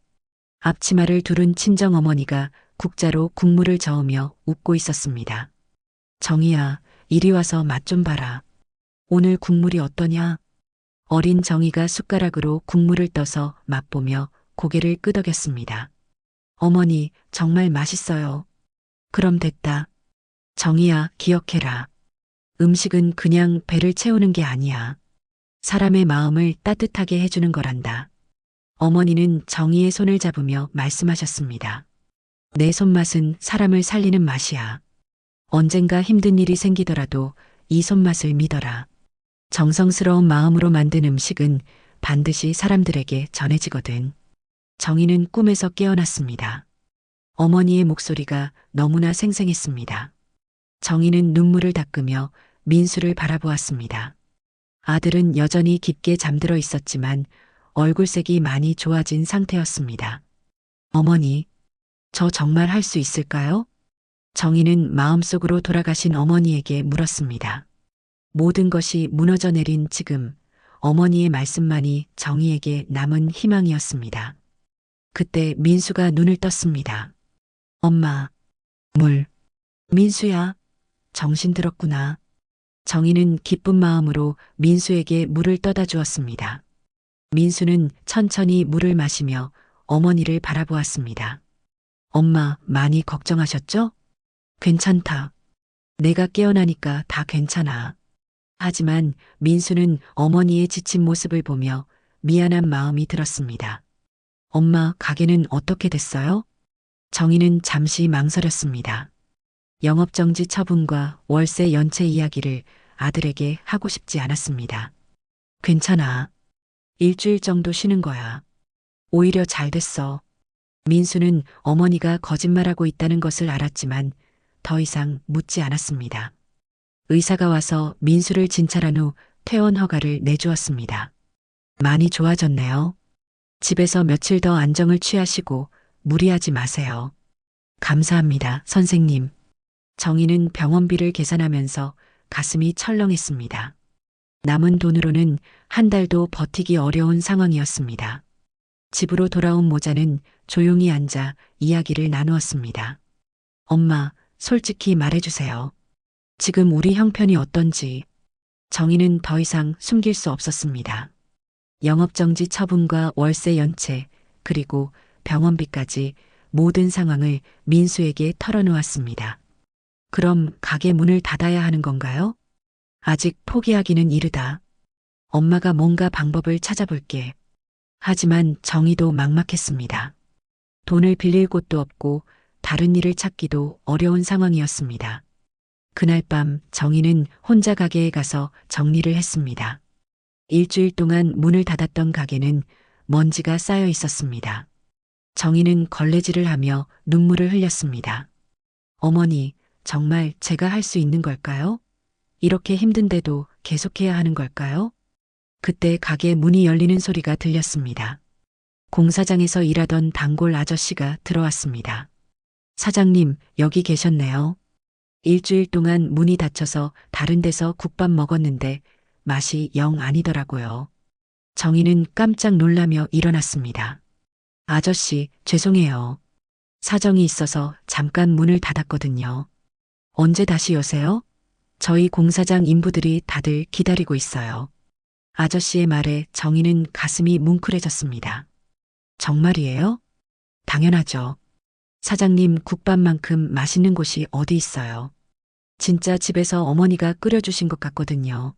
앞치마를 두른 친정어머니가 국자로 국물을 저으며 웃고 있었습니다. 정희야, 이리 와서 맛 좀 봐라. 오늘 국물이 어떠냐? 어린 정희가 숟가락으로 국물을 떠서 맛보며 고개를 끄덕였습니다. 어머니, 정말 맛있어요. 그럼 됐다. 정희야, 기억해라. 음식은 그냥 배를 채우는 게 아니야. 사람의 마음을 따뜻하게 해주는 거란다. 어머니는 정희의 손을 잡으며 말씀하셨습니다. 내 손맛은 사람을 살리는 맛이야. 언젠가 힘든 일이 생기더라도 이 손맛을 믿어라. 정성스러운 마음으로 만든 음식은 반드시 사람들에게 전해지거든. 정희는 꿈에서 깨어났습니다. 어머니의 목소리가 너무나 생생했습니다. 정희는 눈물을 닦으며 민수를 바라보았습니다. 아들은 여전히 깊게 잠들어 있었지만 얼굴색이 많이 좋아진 상태였습니다. 어머니, 저 정말 할 수 있을까요? 정희는 마음속으로 돌아가신 어머니에게 물었습니다. 모든 것이 무너져 내린 지금 어머니의 말씀만이 정희에게 남은 희망이었습니다. 그때 민수가 눈을 떴습니다. 엄마, 물. 민수야, 정신 들었구나. 정희는 기쁜 마음으로 민수에게 물을 떠다 주었습니다. 민수는 천천히 물을 마시며 어머니를 바라보았습니다. 엄마, 많이 걱정하셨죠? 괜찮다. 내가 깨어나니까 다 괜찮아. 하지만 민수는 어머니의 지친 모습을 보며 미안한 마음이 들었습니다. 엄마, 가게는 어떻게 됐어요? 정희는 잠시 망설였습니다. 영업정지 처분과 월세 연체 이야기를 아들에게 하고 싶지 않았습니다. 괜찮아. 일주일 정도 쉬는 거야. 오히려 잘 됐어. 민수는 어머니가 거짓말하고 있다는 것을 알았지만 더 이상 묻지 않았습니다. 의사가 와서 민수를 진찰한 후 퇴원 허가를 내주었습니다. 많이 좋아졌네요. 집에서 며칠 더 안정을 취하시고 무리하지 마세요. 감사합니다, 선생님. 정희는 병원비를 계산하면서 가슴이 철렁했습니다. 남은 돈으로는 한 달도 버티기 어려운 상황이었습니다. 집으로 돌아온 모자는 조용히 앉아 이야기를 나누었습니다. 엄마, 솔직히 말해주세요. 지금 우리 형편이 어떤지. 정희는 더 이상 숨길 수 없었습니다. 영업정지 처분과 월세 연체, 그리고 병원비까지 모든 상황을 민수에게 털어놓았습니다. 그럼 가게 문을 닫아야 하는 건가요? 아직 포기하기는 이르다. 엄마가 뭔가 방법을 찾아볼게. 하지만 정희도 막막했습니다. 돈을 빌릴 곳도 없고 다른 일을 찾기도 어려운 상황이었습니다. 그날 밤 정희는 혼자 가게에 가서 정리를 했습니다. 일주일 동안 문을 닫았던 가게는 먼지가 쌓여 있었습니다. 정희는 걸레질을 하며 눈물을 흘렸습니다. 어머니, 정말 제가 할 수 있는 걸까요? 이렇게 힘든데도 계속해야 하는 걸까요? 그때 가게 문이 열리는 소리가 들렸습니다. 공사장에서 일하던 단골 아저씨가 들어왔습니다. 사장님, 여기 계셨네요. 일주일 동안 문이 닫혀서 다른 데서 국밥 먹었는데 맛이 영 아니더라고요. 정희는 깜짝 놀라며 일어났습니다. 아저씨, 죄송해요. 사정이 있어서 잠깐 문을 닫았거든요. 언제 다시 여세요? 저희 공사장 인부들이 다들 기다리고 있어요. 아저씨의 말에 정희는 가슴이 뭉클해졌습니다. 정말이에요? 당연하죠. 사장님, 국밥만큼 맛있는 곳이 어디 있어요? 진짜 집에서 어머니가 끓여주신 것 같거든요.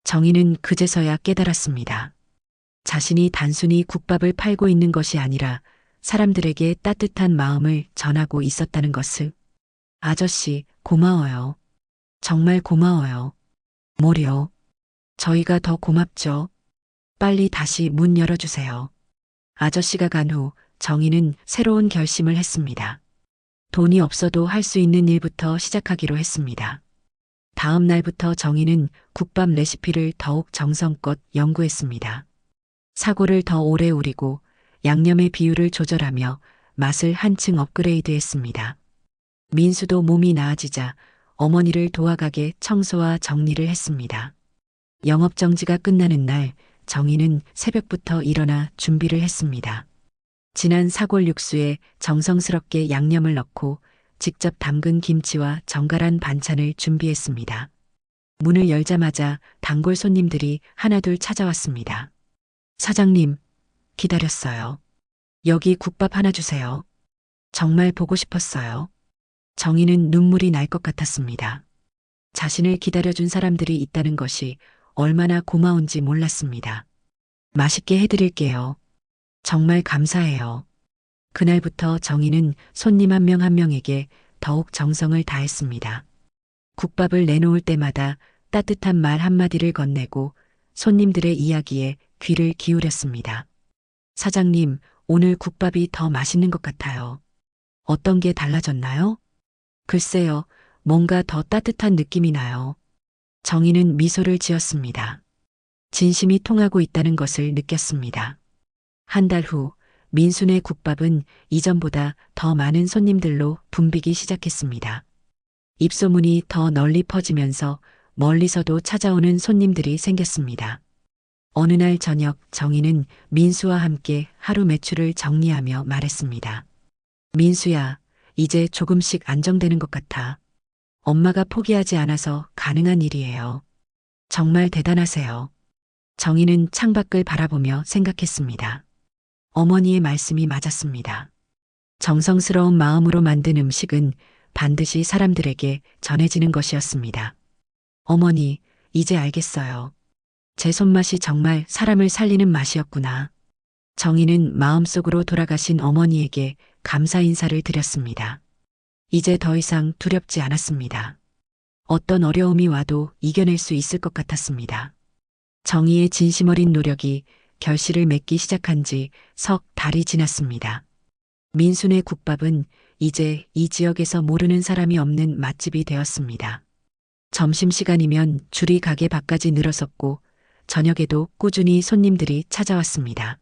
정희는 그제서야 깨달았습니다. 자신이 단순히 국밥을 팔고 있는 것이 아니라 사람들에게 따뜻한 마음을 전하고 있었다는 것을. 아저씨, 고마워요. 정말 고마워요. 뭐려? 저희가 더 고맙죠. 빨리 다시 문 열어주세요. 아저씨가 간 후 정희는 새로운 결심을 했습니다. 돈이 없어도 할 수 있는 일부터 시작하기로 했습니다. 다음 날부터 정희는 국밥 레시피를 더욱 정성껏 연구했습니다. 사골을 더 오래 우리고 양념의 비율을 조절하며 맛을 한층 업그레이드했습니다. 민수도 몸이 나아지자 어머니를 도와가게 청소와 정리를 했습니다. 영업정지가 끝나는 날 정희는 새벽부터 일어나 준비를 했습니다. 진한 사골 육수에 정성스럽게 양념을 넣고 직접 담근 김치와 정갈한 반찬을 준비했습니다. 문을 열자마자 단골 손님들이 하나둘 찾아왔습니다. 사장님, 기다렸어요. 여기 국밥 하나 주세요. 정말 보고 싶었어요. 정희는 눈물이 날 것 같았습니다. 자신을 기다려준 사람들이 있다는 것이 얼마나 고마운지 몰랐습니다. 맛있게 해드릴게요. 정말 감사해요. 그날부터 정희는 손님 한 명 한 명에게 더욱 정성을 다했습니다. 국밥을 내놓을 때마다 따뜻한 말 한마디를 건네고 손님들의 이야기에 귀를 기울였습니다. 사장님, 오늘 국밥이 더 맛있는 것 같아요. 어떤 게 달라졌나요? 글쎄요, 뭔가 더 따뜻한 느낌이 나요. 정희는 미소를 지었습니다. 진심이 통하고 있다는 것을 느꼈습니다. 한 달 후, 민순의 국밥은 이전보다 더 많은 손님들로 붐비기 시작했습니다. 입소문이 더 널리 퍼지면서 멀리서도 찾아오는 손님들이 생겼습니다. 어느 날 저녁 정희는 민수와 함께 하루 매출을 정리하며 말했습니다. 민수야, 이제 조금씩 안정되는 것 같아. 엄마가 포기하지 않아서 가능한 일이에요. 정말 대단하세요. 정희는 창밖을 바라보며 생각했습니다. 어머니의 말씀이 맞았습니다. 정성스러운 마음으로 만든 음식은 반드시 사람들에게 전해지는 것이었습니다. 어머니, 이제 알겠어요. 제 손맛이 정말 사람을 살리는 맛이었구나. 정희는 마음속으로 돌아가신 어머니에게 감사 인사를 드렸습니다. 이제 더 이상 두렵지 않았습니다. 어떤 어려움이 와도 이겨낼 수 있을 것 같았습니다. 정희의 진심 어린 노력이 결실을 맺기 시작한 지 석 달이 지났습니다. 민순의 국밥은 이제 이 지역에서 모르는 사람이 없는 맛집이 되었습니다. 점심시간이면 줄이 가게 밖까지 늘어섰고 저녁에도 꾸준히 손님들이 찾아왔습니다.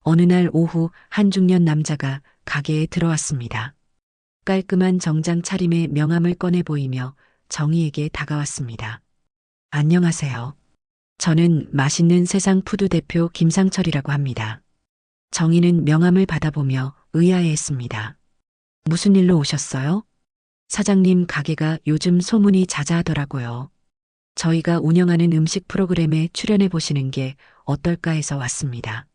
어느 날 오후 한 중년 남자가 가게에 들어왔습니다. 깔끔한 정장 차림의 명함을 꺼내 보이며 정희에게 다가왔습니다. 안녕하세요. 저는 맛있는 세상 푸드 대표 김상철이라고 합니다. 정희는 명함을 받아보며 의아해했습니다. 무슨 일로 오셨어요? 사장님 가게가 요즘 소문이 자자하더라고요. 저희가 운영하는 음식 프로그램에 출연해 보시는 게 어떨까 해서 왔습니다.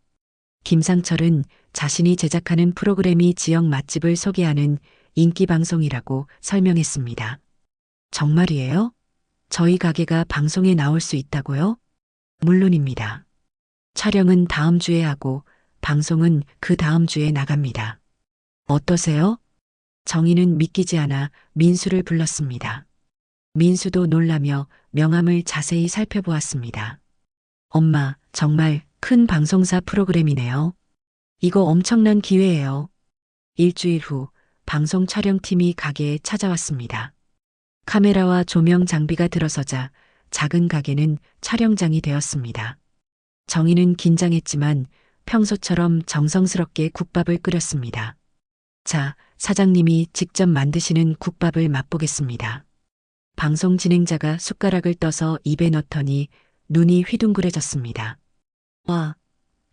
김상철은 자신이 제작하는 프로그램이 지역 맛집을 소개하는 인기 방송이라고 설명했습니다. 정말이에요? 저희 가게가 방송에 나올 수 있다고요? 물론입니다. 촬영은 다음 주에 하고 방송은 그 다음 주에 나갑니다. 어떠세요? 정희는 믿기지 않아 민수를 불렀습니다. 민수도 놀라며 명함을 자세히 살펴보았습니다. 엄마, 정말 큰 방송사 프로그램이네요. 이거 엄청난 기회예요. 일주일 후 방송 촬영팀이 가게에 찾아왔습니다. 카메라와 조명 장비가 들어서자 작은 가게는 촬영장이 되었습니다. 정희는 긴장했지만 평소처럼 정성스럽게 국밥을 끓였습니다. 자, 사장님이 직접 만드시는 국밥을 맛보겠습니다. 방송 진행자가 숟가락을 떠서 입에 넣더니 눈이 휘둥그레졌습니다. 와,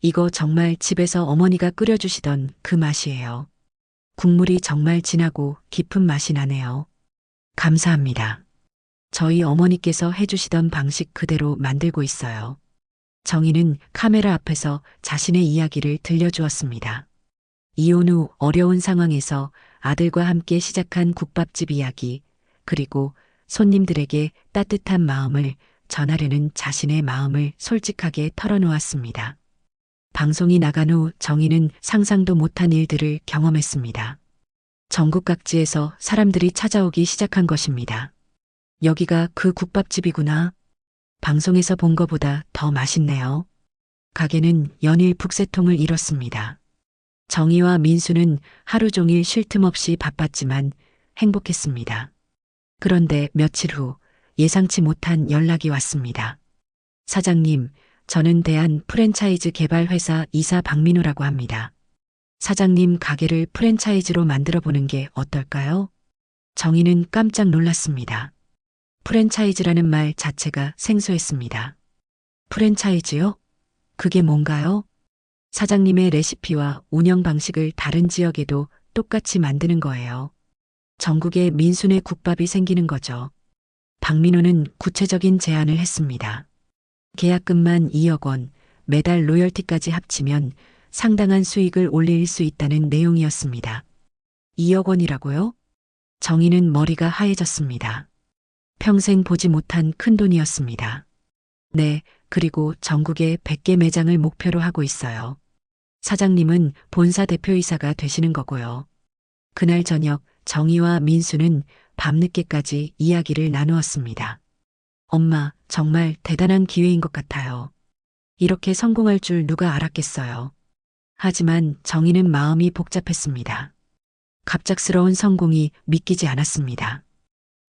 이거 정말 집에서 어머니가 끓여주시던 그 맛이에요. 국물이 정말 진하고 깊은 맛이 나네요. 감사합니다. 저희 어머니께서 해주시던 방식 그대로 만들고 있어요. 정희는 카메라 앞에서 자신의 이야기를 들려주었습니다. 이혼 후 어려운 상황에서 아들과 함께 시작한 국밥집 이야기, 그리고 손님들에게 따뜻한 마음을 전하려는 자신의 마음을 솔직하게 털어놓았습니다. 방송이 나간 후 정희는 상상도 못한 일들을 경험했습니다. 전국 각지에서 사람들이 찾아오기 시작한 것입니다. 여기가 그 국밥집이구나. 방송에서 본 것보다 더 맛있네요. 가게는 연일 북새통을 이뤘습니다. 정희와 민수는 하루 종일 쉴 틈 없이 바빴지만 행복했습니다. 그런데 며칠 후 예상치 못한 연락이 왔습니다. 사장님, 저는 대한 프랜차이즈 개발 회사 이사 박민우라고 합니다. 사장님 가게를 프랜차이즈로 만들어 보는 게 어떨까요? 정희는 깜짝 놀랐습니다. 프랜차이즈라는 말 자체가 생소했습니다. 프랜차이즈요? 그게 뭔가요? 사장님의 레시피와 운영 방식을 다른 지역에도 똑같이 만드는 거예요. 전국에 민수네 국밥이 생기는 거죠. 박민호는 구체적인 제안을 했습니다. 계약금만 2억 원, 매달 로열티까지 합치면 상당한 수익을 올릴 수 있다는 내용이었습니다. 2억 원이라고요? 정희는 머리가 하얘졌습니다. 평생 보지 못한 큰 돈이었습니다. 네, 그리고 전국에 100개 매장을 목표로 하고 있어요. 사장님은 본사 대표이사가 되시는 거고요. 그날 저녁 정희와 민수는 밤늦게까지 이야기를 나누었습니다. 엄마, 정말 대단한 기회인 것 같아요. 이렇게 성공할 줄 누가 알았겠어요. 하지만 정희는 마음이 복잡했습니다. 갑작스러운 성공이 믿기지 않았습니다.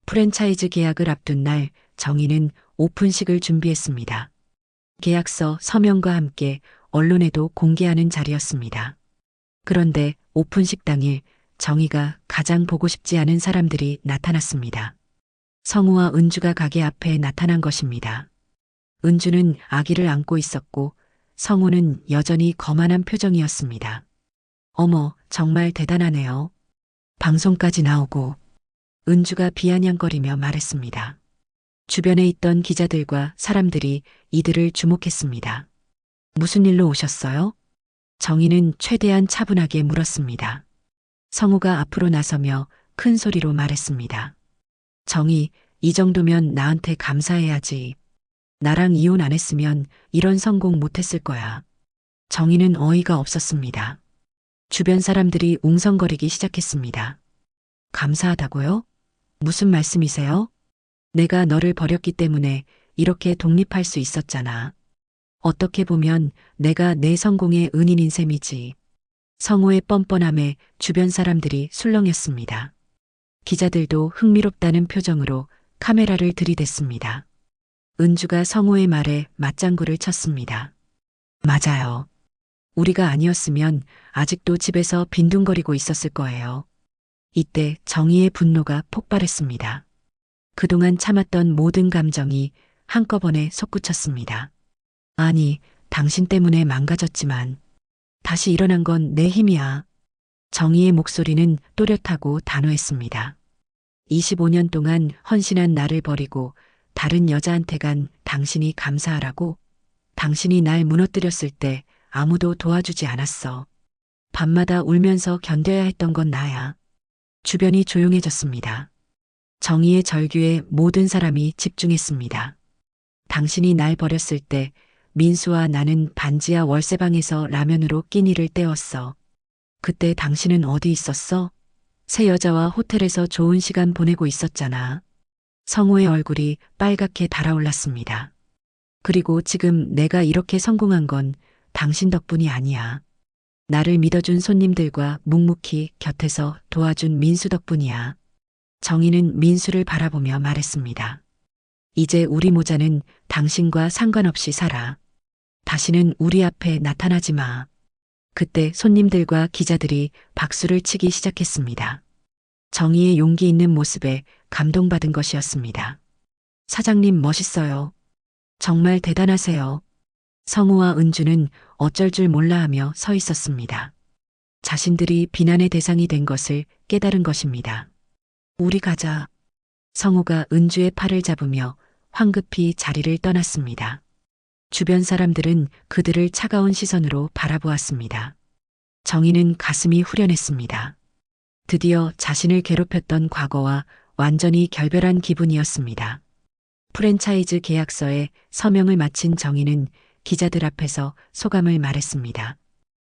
프랜차이즈 계약을 앞둔 날 정희는 오픈식을 준비했습니다. 계약서 서명과 함께 언론에도 공개하는 자리였습니다. 그런데 오픈식 당일 정희가 가장 보고 싶지 않은 사람들이 나타났습니다. 성우와 은주가 가게 앞에 나타난 것입니다. 은주는 아기를 안고 있었고 성우는 여전히 거만한 표정이었습니다. 어머, 정말 대단하네요. 방송까지 나오고. 은주가 비아냥거리며 말했습니다. 주변에 있던 기자들과 사람들이 이들을 주목했습니다. 무슨 일로 오셨어요? 정희는 최대한 차분하게 물었습니다. 성우가 앞으로 나서며 큰 소리로 말했습니다. 정희, 이 정도면 나한테 감사해야지. 나랑 이혼 안 했으면 이런 성공 못했을 거야. 정희는 어이가 없었습니다. 주변 사람들이 웅성거리기 시작했습니다. 감사하다고요? 무슨 말씀이세요? 내가 너를 버렸기 때문에 이렇게 독립할 수 있었잖아. 어떻게 보면 내가 내 성공의 은인인 셈이지. 성우의 뻔뻔함에 주변 사람들이 술렁였습니다. 기자들도 흥미롭다는 표정으로 카메라를 들이댔습니다. 은주가 성우의 말에 맞장구를 쳤습니다. 맞아요. 우리가 아니었으면 아직도 집에서 빈둥거리고 있었을 거예요. 이때 정희의 분노가 폭발했습니다. 그동안 참았던 모든 감정이 한꺼번에 솟구쳤습니다. 아니, 당신 때문에 망가졌지만 다시 일어난 건 내 힘이야. 정희의 목소리는 또렷하고 단호했습니다. 25년 동안 헌신한 나를 버리고 다른 여자한테 간 당신이 감사하라고? 당신이 날 무너뜨렸을 때 아무도 도와주지 않았어. 밤마다 울면서 견뎌야 했던 건 나야. 주변이 조용해졌습니다. 정희의 절규에 모든 사람이 집중했습니다. 당신이 날 버렸을 때 민수와 나는 반지하 월세방에서 라면으로 끼니를 때웠어. 그때 당신은 어디 있었어? 새 여자와 호텔에서 좋은 시간 보내고 있었잖아. 성우의 얼굴이 빨갛게 달아올랐습니다. 그리고 지금 내가 이렇게 성공한 건 당신 덕분이 아니야. 나를 믿어준 손님들과 묵묵히 곁에서 도와준 민수 덕분이야. 정희는 민수를 바라보며 말했습니다. 이제 우리 모자는 당신과 상관없이 살아. 다시는 우리 앞에 나타나지 마. 그때 손님들과 기자들이 박수를 치기 시작했습니다. 정희의 용기 있는 모습에 감동받은 것이었습니다. 사장님 멋있어요. 정말 대단하세요. 성우와 은주는 어쩔 줄 몰라 하며 서 있었습니다. 자신들이 비난의 대상이 된 것을 깨달은 것입니다. 우리 가자. 성우가 은주의 팔을 잡으며 황급히 자리를 떠났습니다. 주변 사람들은 그들을 차가운 시선으로 바라보았습니다. 정희는 가슴이 후련했습니다. 드디어 자신을 괴롭혔던 과거와 완전히 결별한 기분이었습니다. 프랜차이즈 계약서에 서명을 마친 정희는 기자들 앞에서 소감을 말했습니다.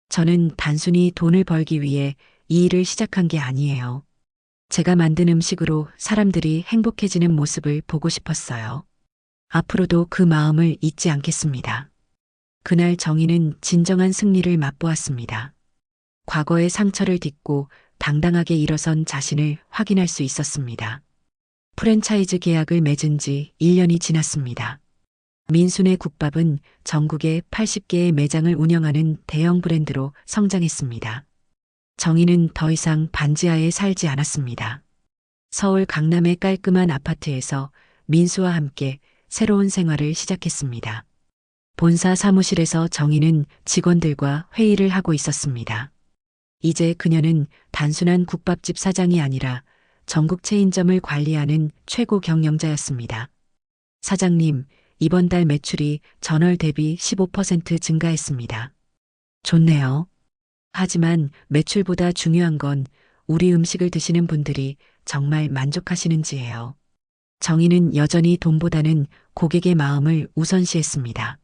저는 단순히 돈을 벌기 위해 이 일을 시작한 게 아니에요. 제가 만든 음식으로 사람들이 행복해지는 모습을 보고 싶었어요. 앞으로도 그 마음을 잊지 않겠습니다. 그날 정희는 진정한 승리를 맛보았습니다. 과거의 상처를 딛고 당당하게 일어선 자신을 확인할 수 있었습니다. 프랜차이즈 계약을 맺은 지 1년이 지났습니다. 민순의 국밥은 전국에 80개의 매장을 운영하는 대형 브랜드로 성장했습니다. 정희는 더 이상 반지하에 살지 않았습니다. 서울 강남의 깔끔한 아파트에서 민수와 함께 새로운 생활을 시작했습니다. 본사 사무실에서 정희는 직원들과 회의를 하고 있었습니다. 이제 그녀는 단순한 국밥집 사장이 아니라 전국 체인점을 관리하는 최고 경영자였습니다. 사장님, 이번 달 매출이 전월 대비 15% 증가했습니다. 좋네요. 하지만 매출보다 중요한 건 우리 음식을 드시는 분들이 정말 만족하시는지예요. 정희는 여전히 돈보다는 고객의 마음을 우선시했습니다.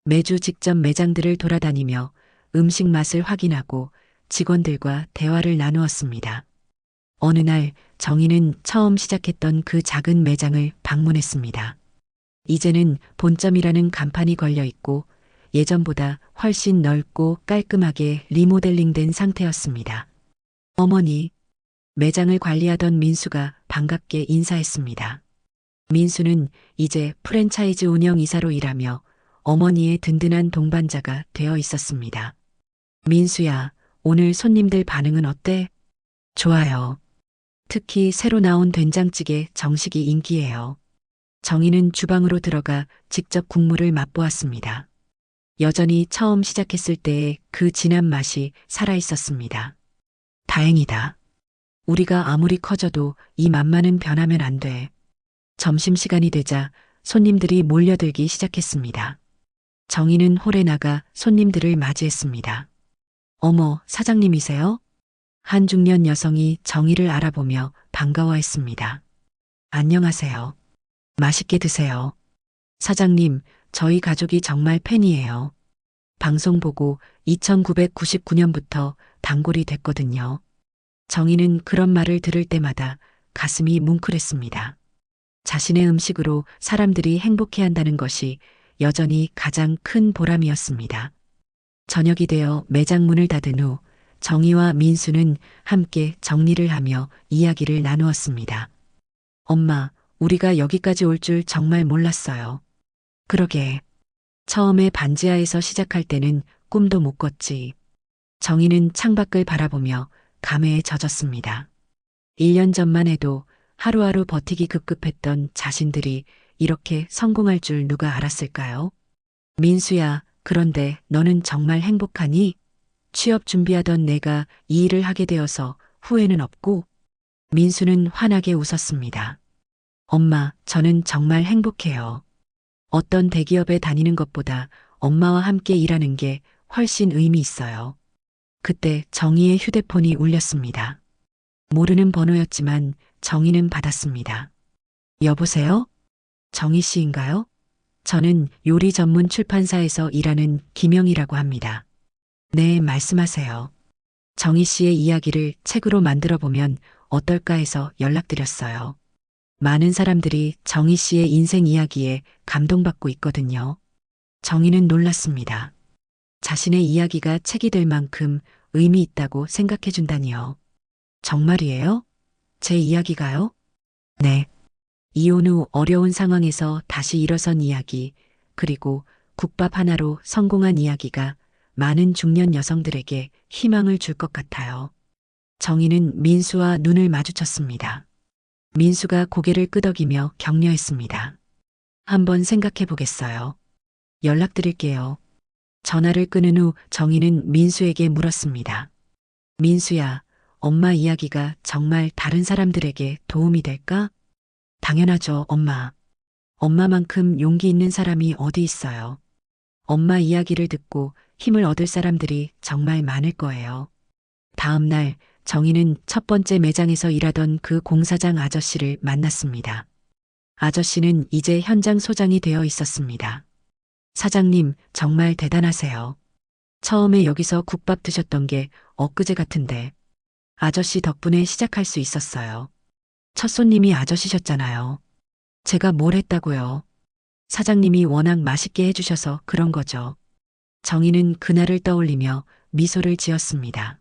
매주 직접 매장들을 돌아다니며 음식 맛을 확인하고 직원들과 대화를 나누었습니다. 어느 날 정희는 처음 시작했던 그 작은 매장을 방문했습니다. 이제는 본점이라는 간판이 걸려 있고 예전보다 훨씬 넓고 깔끔하게 리모델링된 상태였습니다. 어머니, 매장을 관리하던 민수가 반갑게 인사했습니다. 민수는 이제 프랜차이즈 운영이사로 일하며 어머니의 든든한 동반자가 되어 있었습니다. 민수야, 오늘 손님들 반응은 어때? 좋아요. 특히 새로 나온 된장찌개 정식이 인기예요. 정희는 주방으로 들어가 직접 국물을 맛보았습니다. 여전히 처음 시작했을 때의 그 진한 맛이 살아있었습니다. 다행이다. 우리가 아무리 커져도 이 맛만은 변하면 안 돼. 점심시간이 되자 손님들이 몰려들기 시작했습니다. 정희는 홀에 나가 손님들을 맞이했습니다. 어머, 사장님이세요? 한 중년 여성이 정희를 알아보며 반가워했습니다. 안녕하세요. 맛있게 드세요. 사장님, 저희 가족이 정말 팬이에요. 방송 보고 2999년부터 단골이 됐거든요. 정희는 그런 말을 들을 때마다 가슴이 뭉클했습니다. 자신의 음식으로 사람들이 행복해한다는 것이 여전히 가장 큰 보람이었습니다. 저녁이 되어 매장 문을 닫은 후 정희와 민수는 함께 정리를 하며 이야기를 나누었습니다. 엄마, 우리가 여기까지 올 줄 정말 몰랐어요. 그러게. 처음에 반지하에서 시작할 때는 꿈도 못 꿨지. 정희는 창밖을 바라보며 감회에 젖었습니다. 1년 전만 해도 하루하루 버티기 급급했던 자신들이 이렇게 성공할 줄 누가 알았을까요? 민수야, 그런데 너는 정말 행복하니? 취업 준비하던 내가 이 일을 하게 되어서 후회는 없고? 민수는 환하게 웃었습니다. 엄마, 저는 정말 행복해요. 어떤 대기업에 다니는 것보다 엄마와 함께 일하는 게 훨씬 의미 있어요. 그때 정희의 휴대폰이 울렸습니다. 모르는 번호였지만 정희는 받았습니다. 여보세요? 정희 씨인가요? 저는 요리 전문 출판사에서 일하는 김영이라고 합니다. 네, 말씀하세요. 정희 씨의 이야기를 책으로 만들어 보면 어떨까 해서 연락드렸어요. 많은 사람들이 정희 씨의 인생 이야기에 감동받고 있거든요. 정희는 놀랐습니다. 자신의 이야기가 책이 될 만큼 의미 있다고 생각해 준다니요. 정말이에요? 제 이야기가요? 네. 이혼 후 어려운 상황에서 다시 일어선 이야기, 그리고 국밥 하나로 성공한 이야기가 많은 중년 여성들에게 희망을 줄 것 같아요. 정희는 민수와 눈을 마주쳤습니다. 민수가 고개를 끄덕이며 격려했습니다. 한번 생각해 보겠어요. 연락드릴게요. 전화를 끊은 후 정희는 민수에게 물었습니다. 민수야, 엄마 이야기가 정말 다른 사람들에게 도움이 될까? 당연하죠, 엄마. 엄마만큼 용기 있는 사람이 어디 있어요. 엄마 이야기를 듣고 힘을 얻을 사람들이 정말 많을 거예요. 다음 날 정희는 첫 번째 매장에서 일하던 그 공사장 아저씨를 만났습니다. 아저씨는 이제 현장 소장이 되어 있었습니다. 사장님, 정말 대단하세요. 처음에 여기서 국밥 드셨던 게 엊그제 같은데 아저씨 덕분에 시작할 수 있었어요. 첫 손님이 아저씨셨잖아요. 제가 뭘 했다고요? 사장님이 워낙 맛있게 해주셔서 그런 거죠. 정희는 그날을 떠올리며 미소를 지었습니다.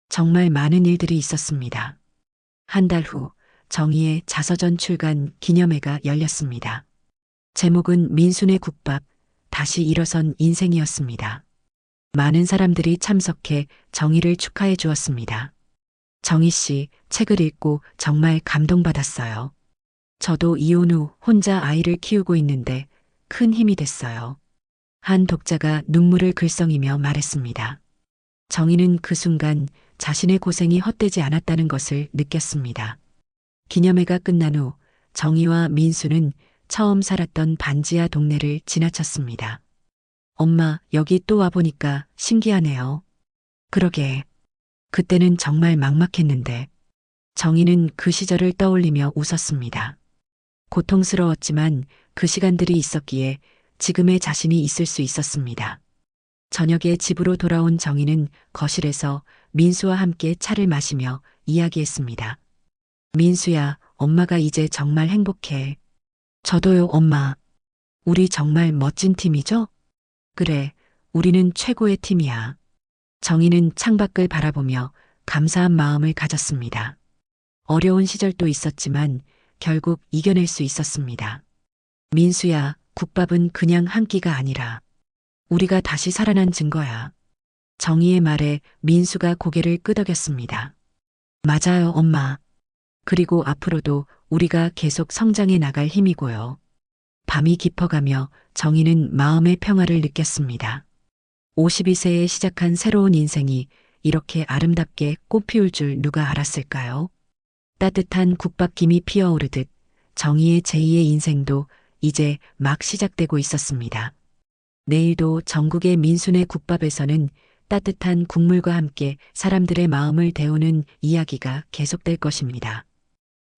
정말 많은 일들이 있었습니다. 한 달 후 정희의 자서전 출간 기념회가 열렸습니다. 제목은 민순의 국밥, 다시 일어선 인생이었습니다. 많은 사람들이 참석해 정희를 축하해 주었습니다. 정희 씨 책을 읽고 정말 감동받았어요. 저도 이혼 후 혼자 아이를 키우고 있는데 큰 힘이 됐어요. 한 독자가 눈물을 글썽이며 말했습니다. 정희는 그 순간 자신의 고생이 헛되지 않았다는 것을 느꼈습니다. 기념회가 끝난 후 정희와 민수는 처음 살았던 반지하 동네를 지나쳤습니다. 엄마, 여기 또 와보니까 신기하네요. 그러게. 그때는 정말 막막했는데. 정희는 그 시절을 떠올리며 웃었습니다. 고통스러웠지만 그 시간들이 있었기에 지금의 자신이 있을 수 있었습니다. 저녁에 집으로 돌아온 정희는 거실에서 민수와 함께 차를 마시며 이야기했습니다. 민수야, 엄마가 이제 정말 행복해. 저도요, 엄마. 우리 정말 멋진 팀이죠? 그래, 우리는 최고의 팀이야. 정희는 창밖을 바라보며 감사한 마음을 가졌습니다. 어려운 시절도 있었지만 결국 이겨낼 수 있었습니다. 민수야, 국밥은 그냥 한 끼가 아니라 우리가 다시 살아난 증거야. 정희의 말에 민수가 고개를 끄덕였습니다. 맞아요, 엄마. 그리고 앞으로도 우리가 계속 성장해 나갈 힘이고요. 밤이 깊어가며 정희는 마음의 평화를 느꼈습니다. 52세에 시작한 새로운 인생이 이렇게 아름답게 꽃피울 줄 누가 알았을까요? 따뜻한 국밥김이 피어오르듯 정희의 제2의 인생도 이제 막 시작되고 있었습니다. 내일도 전국의 민순의 국밥에서는 따뜻한 국물과 함께 사람들의 마음을 데우는 이야기가 계속될 것입니다.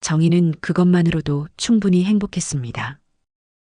정희는 그것만으로도 충분히 행복했습니다.